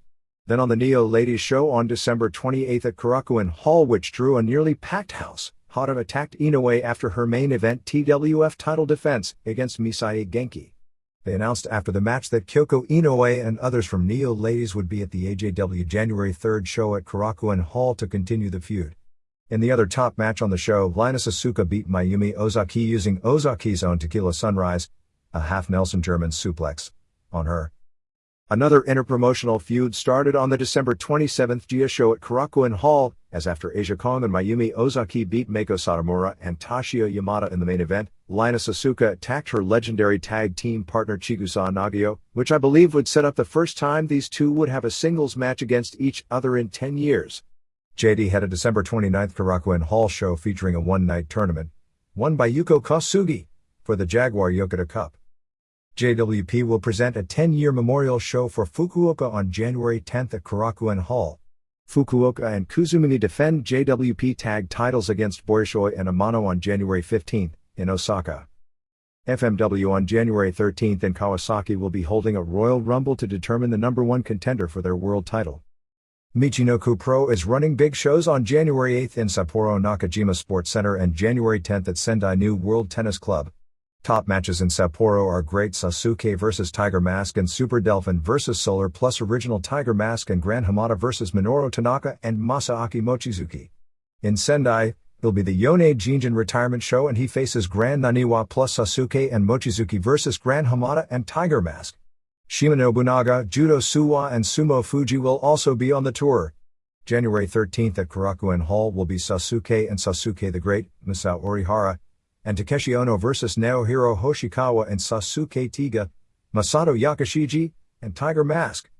Then on the Neo Ladies show on December 28 at Korakuen Hall, which drew a nearly packed house, Hata attacked Inoue after her main event TWF title defense against Misae Genki. They announced after the match that Kyoko Inoue and others from Neo Ladies would be at the AJW January 3 show at Korakuen Hall to continue the feud. In the other top match on the show, Linus Asuka beat Mayumi Ozaki using Ozaki's own Tequila Sunrise, a half Nelson German suplex, on her. Another interpromotional feud started on the December 27 Gia show at Korakuen Hall, as after Asia Kong and Mayumi Ozaki beat Meiko Satomura and Tashio Yamada in the main event, Linus Asuka attacked her legendary tag team partner Chigusa Nagio, which I believe would set up the first time these two would have a singles match against each other in 10 years. JD had a December 29 Korakuen Hall show featuring a one-night tournament, won by Yuko Kosugi, for the Jaguar Yakota Cup. JWP will present a 10-year memorial show for Fukuoka on January 10 at Korakuen Hall. Fukuoka and Kuzumini defend JWP tag titles against Boishoi and Amano on January 15 in Osaka. FMW on January 13 in Kawasaki will be holding a Royal Rumble to determine the #1 contender for their world title. Michinoku Pro is running big shows on January 8 in Sapporo Nakajima Sports Center and January 10 at Sendai New World Tennis Club. Top matches in Sapporo are Great Sasuke vs Tiger Mask and Super Delphin vs Solar plus Original Tiger Mask and Grand Hamada vs Minoru Tanaka and Masaaki Mochizuki. In Sendai, it'll be the Yone Jinjin retirement show and he faces Grand Naniwa plus Sasuke and Mochizuki vs Grand Hamada and Tiger Mask. Shima Nobunaga, Judo Suwa and Sumo Fuji will also be on the tour. January 13 at Korakuen Hall will be Sasuke and Sasuke the Great, Masao Orihara, and Takeshi Ono vs Naohiro Hoshikawa and Sasuke Tiga, Masato Yakashiji, and Tiger Mask.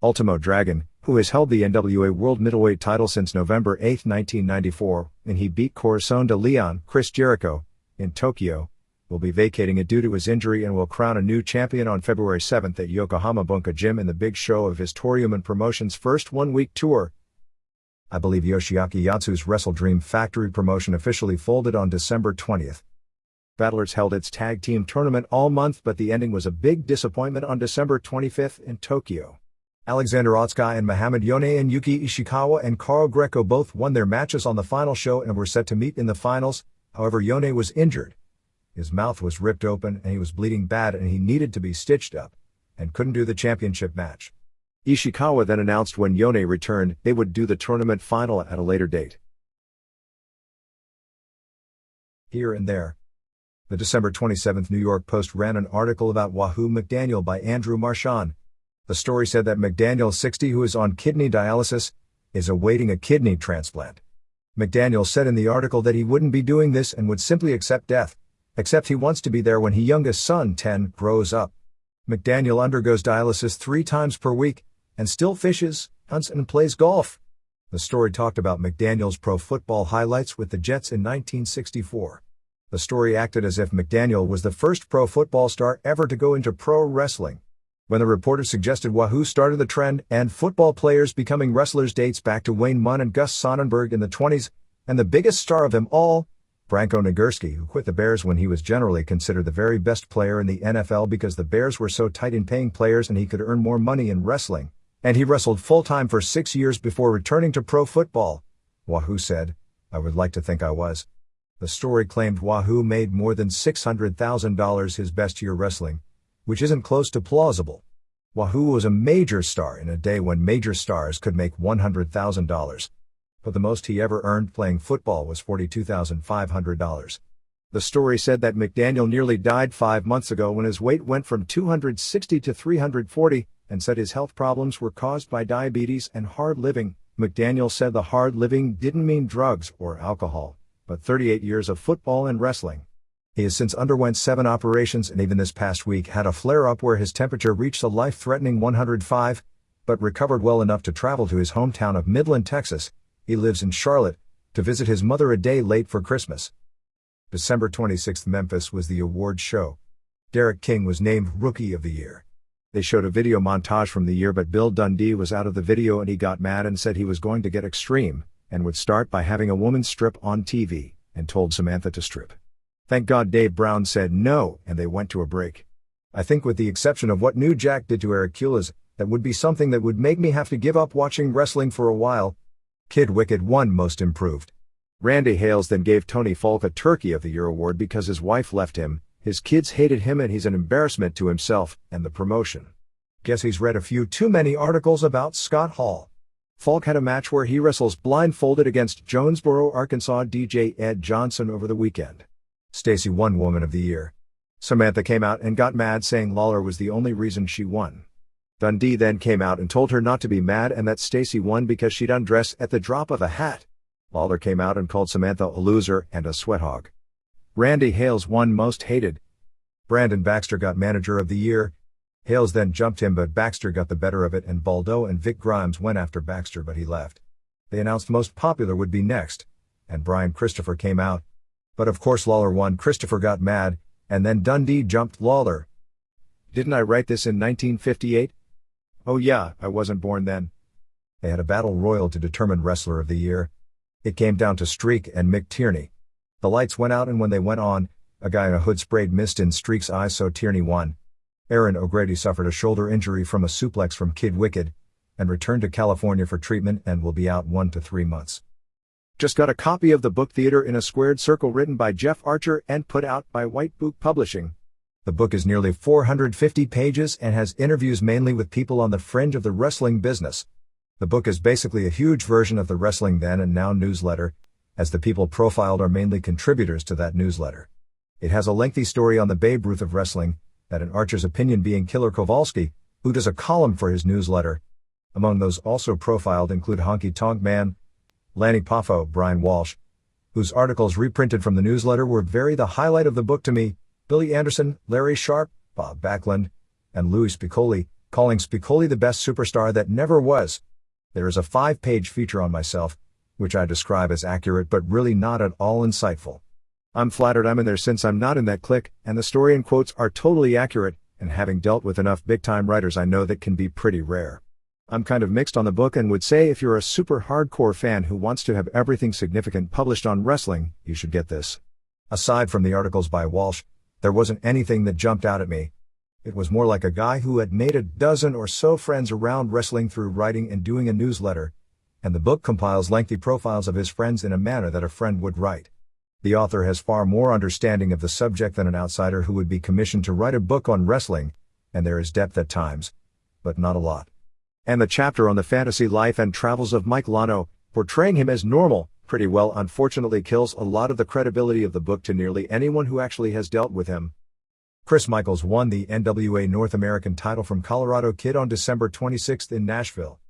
Ultimo Dragon, who has held the NWA World Middleweight title since November 8, 1994, and he beat Corazon de Leon, Chris Jericho, in Tokyo, will be vacating it due to his injury and will crown a new champion on February 7 at Yokohama Bunka Gym in the big show of his Toriuman Promotions' first one-week tour. I believe Yoshiaki Yatsu's Wrestle Dream Factory promotion officially folded on December 20. Battlers held its tag team tournament all month, but the ending was a big disappointment on December 25 in Tokyo. Alexander Otsuka and Muhammad Yone and Yuki Ishikawa and Karl Greco both won their matches on the final show and were set to meet in the finals. However, Yone was injured. His mouth was ripped open and he was bleeding bad and he needed to be stitched up, and couldn't do the championship match. Ishikawa then announced when Yone returned, they would do the tournament final at a later date. Here and there. The December 27 New York Post ran an article about Wahoo McDaniel by Andrew Marchand. The story said that McDaniel, 60, who is on kidney dialysis, is awaiting a kidney transplant. McDaniel said in the article that he wouldn't be doing this and would simply accept death, except he wants to be there when his youngest son, 10, grows up. McDaniel undergoes dialysis 3 times per week, and still fishes, hunts and plays golf. The story talked about McDaniel's pro football highlights with the Jets in 1964. The story acted as if McDaniel was the first pro football star ever to go into pro wrestling. When the reporter suggested Wahoo started the trend and football players becoming wrestlers dates back to Wayne Munn and Gus Sonnenberg in the 20s, and the biggest star of them all, Branko Nagurski, who quit the Bears when he was generally considered the very best player in the NFL because the Bears were so tight in paying players and he could earn more money in wrestling, and he wrestled full-time for 6 years before returning to pro football. Wahoo said, "I would like to think I was." The story claimed Wahoo made more than $600,000 his best year wrestling, which isn't close to plausible. Wahoo was a major star in a day when major stars could make $100,000. But the most he ever earned playing football was $42,500. The story said that McDaniel nearly died 5 months ago when his weight went from 260 to 340, and said his health problems were caused by diabetes and hard living. McDaniel said the hard living didn't mean drugs or alcohol, but 38 years of football and wrestling. He has since underwent 7 operations and even this past week had a flare-up where his temperature reached a life-threatening 105, but recovered well enough to travel to his hometown of Midland, Texas. He lives in Charlotte, to visit his mother a day late for Christmas. December 26th, Memphis was the awards show. Derek King was named Rookie of the Year. They showed a video montage from the year, but Bill Dundee was out of the video and he got mad and said he was going to get extreme, and would start by having a woman strip on TV, and told Samantha to strip. Thank God Dave Brown said no, and they went to a break. I think with the exception of what New Jack did to Eric Kulas, that would be something that would make me have to give up watching wrestling for a while. Kid Wicked won Most Improved. Randy Hales then gave Tony Falk a Turkey of the Year award because his wife left him, his kids hated him and he's an embarrassment to himself and the promotion. Guess he's read a few too many articles about Scott Hall. Falk had a match where he wrestles blindfolded against Jonesboro, Arkansas DJ Ed Johnson over the weekend. Stacy won Woman of the Year. Samantha came out and got mad saying Lawler was the only reason she won. Dundee then came out and told her not to be mad and that Stacy won because she'd undress at the drop of a hat. Lawler came out and called Samantha a loser and a sweat hog. Randy Hales won Most Hated. Brandon Baxter got Manager of the Year. Hales then jumped him but Baxter got the better of it and Baldo and Vic Grimes went after Baxter but he left. They announced Most Popular would be next, and Brian Christopher came out. But of course Lawler won. Christopher got mad, and then Dundee jumped Lawler. Didn't I write this in 1958? Oh yeah, I wasn't born then. They had a battle royal to determine Wrestler of the Year. It came down to Streak and Mick Tierney. The lights went out and when they went on, a guy in a hood sprayed mist in Streak's eyes so Tierney won. Aaron O'Grady suffered a shoulder injury from a suplex from Kid Wicked, and returned to California for treatment and will be out 1 to 3 months. Just got a copy of the book Theater in a Squared Circle written by Jeff Archer and put out by White Book Publishing. The book is nearly 450 pages and has interviews mainly with people on the fringe of the wrestling business. The book is basically a huge version of the Wrestling Then and Now newsletter, as the people profiled are mainly contributors to that newsletter. It has a lengthy story on the Babe Ruth of wrestling, that in Archer's opinion being Killer Kowalski, who does a column for his newsletter. Among those also profiled include Honky Tonk Man, Lanny Poffo, Brian Walsh, whose articles reprinted from the newsletter were very the highlight of the book to me, Billy Anderson, Larry Sharp, Bob Backlund, and Louis Spicolli, calling Spicolli the best superstar that never was. There is a 5-page feature on myself, which I describe as accurate but really not at all insightful. I'm flattered I'm in there since I'm not in that clique, and the story and quotes are totally accurate, and having dealt with enough big-time writers I know that can be pretty rare. I'm kind of mixed on the book and would say if you're a super hardcore fan who wants to have everything significant published on wrestling, you should get this. Aside from the articles by Walsh, there wasn't anything that jumped out at me. It was more like a guy who had made a dozen or so friends around wrestling through writing and doing a newsletter, and the book compiles lengthy profiles of his friends in a manner that a friend would write. The author has far more understanding of the subject than an outsider who would be commissioned to write a book on wrestling, and there is depth at times, but not a lot. And the chapter on the fantasy life and travels of Mike Lano, portraying him as normal, pretty well unfortunately kills a lot of the credibility of the book to nearly anyone who actually has dealt with him. Chris Michaels won the NWA North American title from Colorado Kid on December 26 in Nashville.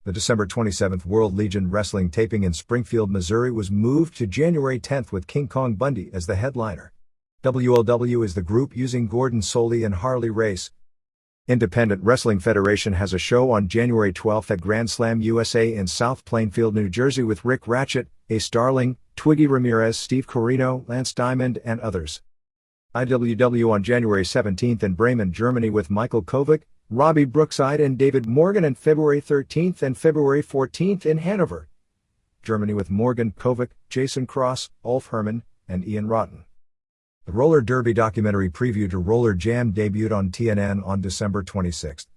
The December 27 World Legion Wrestling taping in Springfield, Missouri was moved to January 10 with King Kong Bundy as the headliner. WLW is the group using Gordon Soley and Harley Race. Independent Wrestling Federation has a show on January 12th at Grand Slam USA in South Plainfield, New Jersey with Rick Ratchet, Ace Darling, Twiggy Ramirez, Steve Corino, Lance Diamond, and others. IWW on January 17th in Bremen, Germany with Michael Kovac, Robbie Brookside and David Morgan, and February 13th and February 14th in Hanover, Germany with Morgan, Kovac, Jason Cross, Ulf Herman, and Ian Rotten. The Roller Derby documentary preview to Roller Jam debuted on TNN on December 26.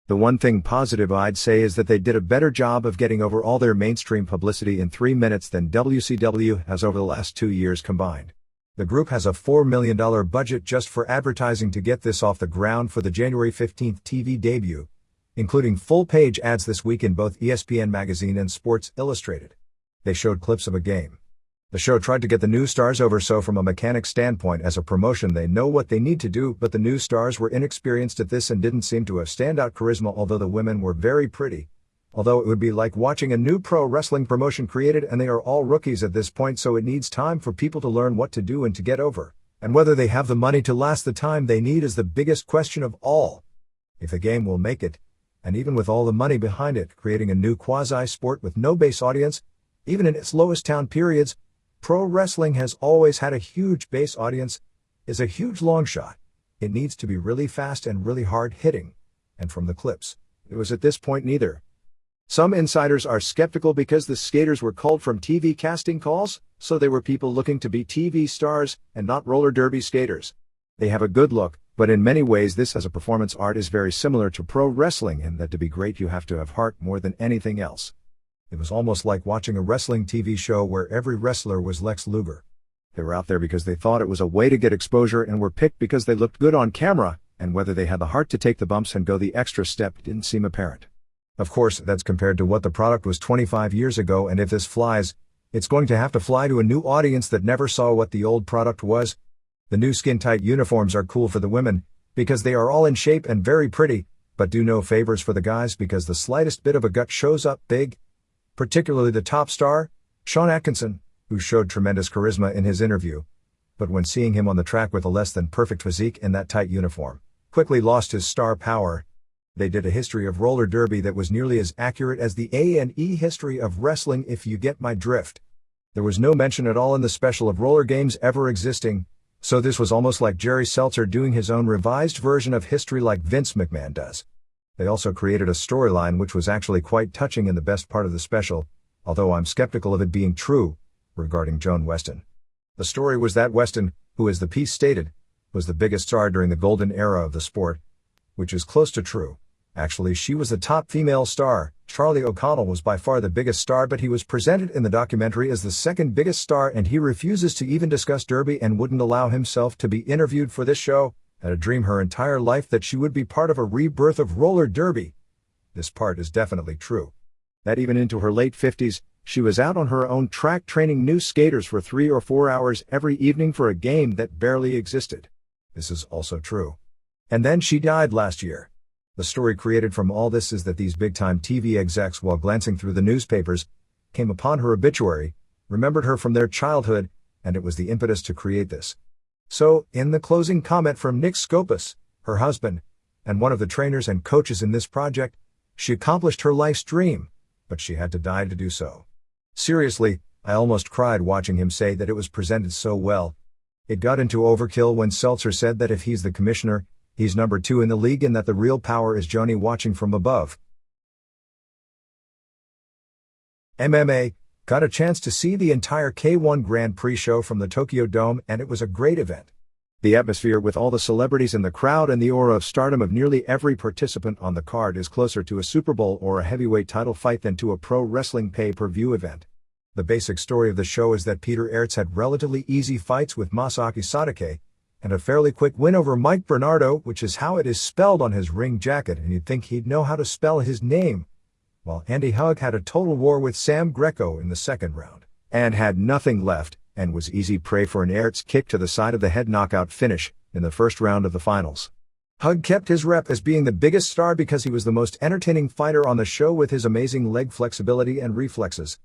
The one thing positive I'd say is that they did a better job of getting over all their mainstream publicity in 3 minutes than WCW has over the last 2 years combined. The group has a $4 million budget just for advertising to get this off the ground for the January 15th TV debut, including full-page ads this week in both ESPN Magazine and Sports Illustrated. They showed clips of a game. The show tried to get the new stars over, so from a mechanic standpoint as a promotion they know what they need to do, but the new stars were inexperienced at this and didn't seem to have standout charisma, although the women were very pretty. Although it would be like watching a new pro wrestling promotion created, and they are all rookies at this point, so it needs time for people to learn what to do and to get over. And whether they have the money to last the time they need is the biggest question of all. If the game will make it, and even with all the money behind it, creating a new quasi-sport with no base audience, even in its lowest town periods, pro wrestling has always had a huge base audience, is a huge long shot. It needs to be really fast and really hard hitting. And from the clips, it was at this point neither. Some insiders are skeptical because the skaters were culled from TV casting calls, so they were people looking to be TV stars and not roller derby skaters. They have a good look, but in many ways this as a performance art is very similar to pro wrestling in that to be great you have to have heart more than anything else. It was almost like watching a wrestling TV show where every wrestler was Lex Luger. They were out there because they thought it was a way to get exposure and were picked because they looked good on camera, and whether they had the heart to take the bumps and go the extra step didn't seem apparent. Of course, that's compared to what the product was 25 years ago, and if this flies, it's going to have to fly to a new audience that never saw what the old product was. The new skin-tight uniforms are cool for the women, because they are all in shape and very pretty, but do no favors for the guys because the slightest bit of a gut shows up big. Particularly the top star, Sean Atkinson, who showed tremendous charisma in his interview, but when seeing him on the track with a less than perfect physique in that tight uniform, quickly lost his star power. They did a history of roller derby that was nearly as accurate as the A&E history of wrestling, if you get my drift. There was no mention at all in the special of roller games ever existing, so this was almost like Jerry Seltzer doing his own revised version of history like Vince McMahon does. They also created a storyline which was actually quite touching in the best part of the special, although I'm skeptical of it being true, regarding Joan Weston. The story was that Weston, who as the piece stated, was the biggest star during the golden era of the sport, which is close to true. Actually, she was the top female star. Charlie O'Connell was by far the biggest star, but he was presented in the documentary as the second biggest star, and he refuses to even discuss derby and wouldn't allow himself to be interviewed for this show. Had a dream her entire life that she would be part of a rebirth of roller derby. This part is definitely true. That even into her late 50s, she was out on her own track training new skaters for 3 or 4 hours every evening for a game that barely existed. This is also true. And then she died last year. The story created from all this is that these big-time TV execs, while glancing through the newspapers, came upon her obituary, remembered her from their childhood, and it was the impetus to create this. So, in the closing comment from Nick Skopas, her husband, and one of the trainers and coaches in this project, she accomplished her life's dream, but she had to die to do so. Seriously, I almost cried watching him say that it was presented so well. It got into overkill when Seltzer said that if he's the commissioner, he's number 2 in the league and that the real power is Johnny watching from above. MMA, got a chance to see the entire K1 Grand Prix show from the Tokyo Dome, and it was a great event. The atmosphere with all the celebrities in the crowd and the aura of stardom of nearly every participant on the card is closer to a Super Bowl or a heavyweight title fight than to a pro wrestling pay-per-view event. The basic story of the show is that Peter Aerts had relatively easy fights with Masaaki Sadake, and a fairly quick win over Mike Bernardo, which is how it is spelled on his ring jacket, and you'd think he'd know how to spell his name. While Andy Hug had a total war with Sam Greco in the second round, and had nothing left, and was easy prey for an Aerts kick to the side of the head knockout finish in the first round of the finals. Hug kept his rep as being the biggest star because he was the most entertaining fighter on the show with his amazing leg flexibility and reflexes.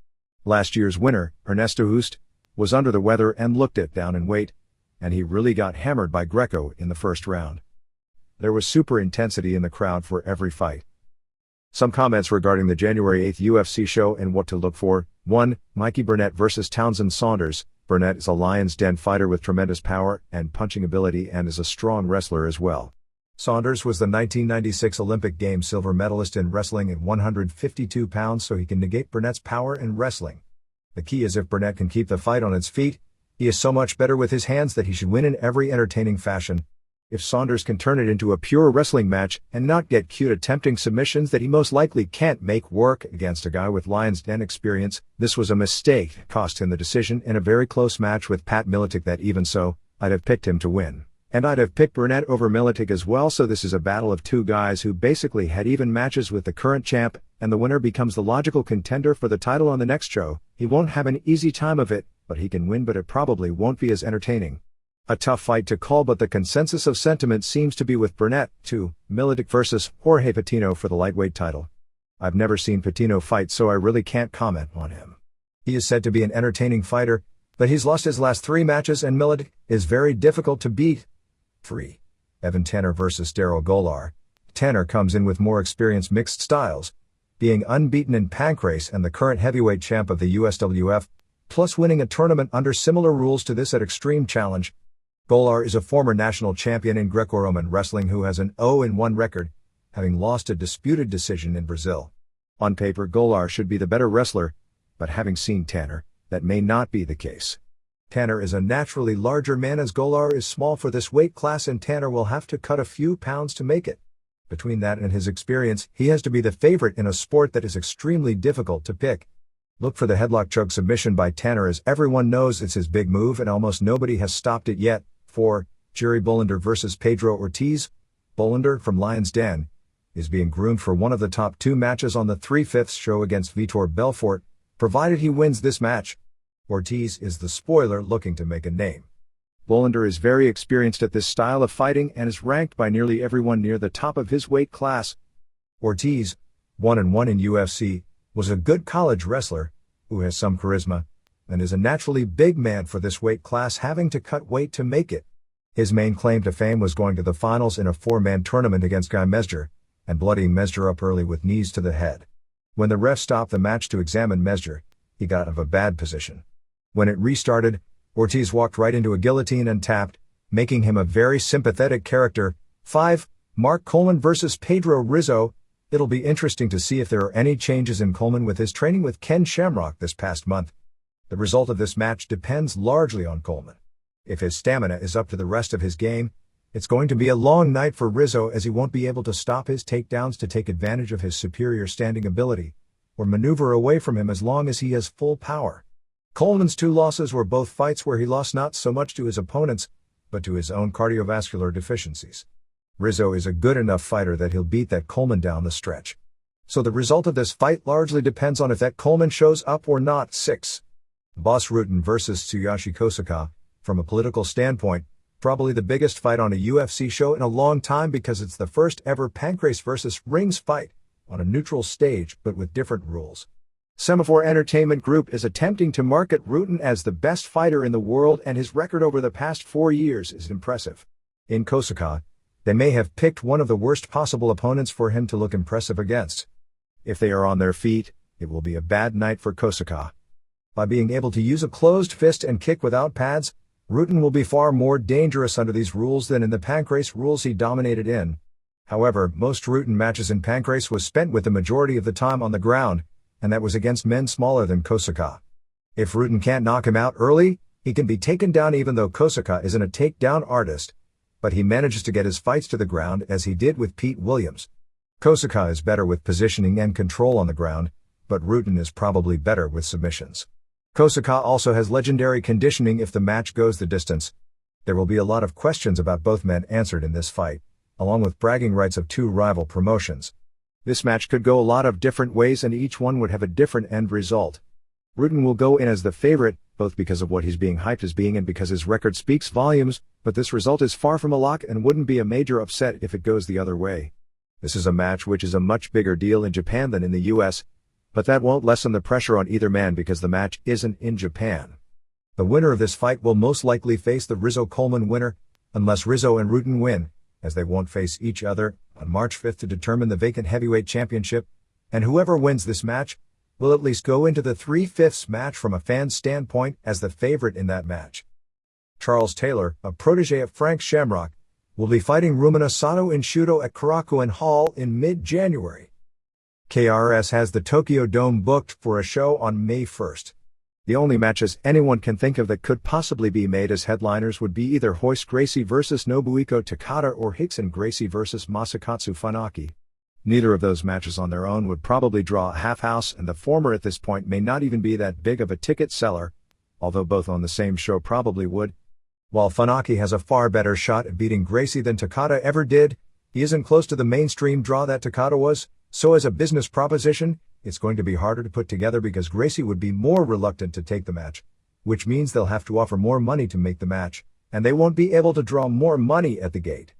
Last year's winner, Ernesto Hoost, was under the weather and looked it down in weight, and he really got hammered by Greco in the first round. There was super intensity in the crowd for every fight. Some comments regarding the January 8th UFC show and what to look for. 1. Mikey Burnett vs. Townsend Saunders. Burnett is a Lion's Den fighter with tremendous power and punching ability and is a strong wrestler as well. Saunders was the 1996 Olympic Games silver medalist in wrestling at 152 pounds, so he can negate Burnett's power in wrestling. The key is if Burnett can keep the fight on its feet. He is so much better with his hands that he should win in every entertaining fashion. If Saunders can turn it into a pure wrestling match and not get cute attempting submissions that he most likely can't make work against a guy with Lion's Den experience, this was a mistake that cost him the decision in a very close match with Pat Miletic that even so, I'd have picked him to win. And I'd have picked Burnett over Miletic as well, so this is a battle of two guys who basically had even matches with the current champ, and the winner becomes the logical contender for the title on the next show. He won't have an easy time of it, but he can win, but it probably won't be as entertaining. A tough fight to call, but the consensus of sentiment seems to be with Burnett. 2. Miletic vs. Jorge Patino for the lightweight title. I've never seen Patino fight, so I really can't comment on him. He is said to be an entertaining fighter, but he's lost his last 3 matches and Miletic is very difficult to beat. 3. Evan Tanner vs. Daryl Golar. Tanner comes in with more experience mixed styles, being unbeaten in Pancrase and the current heavyweight champ of the USWF, plus winning a tournament under similar rules to this at Extreme Challenge. Golar is a former national champion in Greco-Roman wrestling who has an 0-1 record, having lost a disputed decision in Brazil. On paper, Golar should be the better wrestler, but having seen Tanner, that may not be the case. Tanner is a naturally larger man as Golar is small for this weight class, and Tanner will have to cut a few pounds to make it. Between that and his experience, he has to be the favorite in a sport that is extremely difficult to pick. Look for the headlock choke submission by Tanner, as everyone knows it's his big move and almost nobody has stopped it yet. 4. Jerry Bullander vs. Pedro Ortiz. Bullander, from Lion's Den, is being groomed for one of the top 2 matches on the 3/5 show against Vitor Belfort, provided he wins this match. Ortiz is the spoiler looking to make a name. Bullander is very experienced at this style of fighting and is ranked by nearly everyone near the top of his weight class. Ortiz, 1-1 in UFC, was a good college wrestler, who has some charisma, and is a naturally big man for this weight class, having to cut weight to make it. His main claim to fame was going to the finals in a 4-man tournament against Guy Mesger, and bloodying Mesger up early with knees to the head. When the ref stopped the match to examine Mesger, he got out of a bad position. When it restarted, Ortiz walked right into a guillotine and tapped, making him a very sympathetic character. 5. Mark Coleman vs. Pedro Rizzo. It'll be interesting to see if there are any changes in Coleman with his training with Ken Shamrock this past month. The result of this match depends largely on Coleman. If his stamina is up to the rest of his game, it's going to be a long night for Rizzo, as he won't be able to stop his takedowns to take advantage of his superior standing ability, or maneuver away from him as long as he has full power. Coleman's 2 losses were both fights where he lost not so much to his opponents, but to his own cardiovascular deficiencies. Rizzo is a good enough fighter that he'll beat that Coleman down the stretch. So the result of this fight largely depends on if that Coleman shows up or not. 6. Bas Rutten vs. Tsuyoshi Kosaka. From a political standpoint, probably the biggest fight on a UFC show in a long time, because it's the first ever Pancrase vs. Rings fight, on a neutral stage but with different rules. Semaphore Entertainment Group is attempting to market Rutten as the best fighter in the world, and his record over the past 4 years is impressive. In Kosaka, they may have picked one of the worst possible opponents for him to look impressive against. If they are on their feet, it will be a bad night for Kosaka. By being able to use a closed fist and kick without pads, Rutten will be far more dangerous under these rules than in the Pancrase rules he dominated in. However, most Rutten matches in Pancrase was spent with the majority of the time on the ground, and that was against men smaller than Kosaka. If Rutten can't knock him out early, he can be taken down, even though Kosaka isn't a takedown artist, but he manages to get his fights to the ground, as he did with Pete Williams. Kosaka is better with positioning and control on the ground, but Rutten is probably better with submissions. Kosaka also has legendary conditioning if the match goes the distance. There will be a lot of questions about both men answered in this fight, along with bragging rights of 2 rival promotions. This match could go a lot of different ways, and each one would have a different end result. Rutten will go in as the favorite, both because of what he's being hyped as being and because his record speaks volumes, but this result is far from a lock and wouldn't be a major upset if it goes the other way. This is a match which is a much bigger deal in Japan than in the US, but that won't lessen the pressure on either man because the match isn't in Japan. The winner of this fight will most likely face the Rizzo-Coleman winner, unless Rizzo and Rutten win, as they won't face each other on March 5th to determine the vacant heavyweight championship, and whoever wins this match will at least go into the 3/5 match from a fan's standpoint as the favorite in that match. Charles Taylor, a protege of Frank Shamrock, will be fighting Rumina Sato in Shudo at Korakuen Hall in mid-January. KRS has the Tokyo Dome booked for a show on May 1st. The only matches anyone can think of that could possibly be made as headliners would be either Hoist Gracie vs Nobuhiko Takada or Hickson Gracie vs Masakatsu Funaki. Neither of those matches on their own would probably draw a half house, and the former at this point may not even be that big of a ticket seller, although both on the same show probably would. While Funaki has a far better shot at beating Gracie than Takada ever did, he isn't close to the mainstream draw that Takada was, so as a business proposition, it's going to be harder to put together because Gracie would be more reluctant to take the match, which means they'll have to offer more money to make the match, and they won't be able to draw more money at the gate.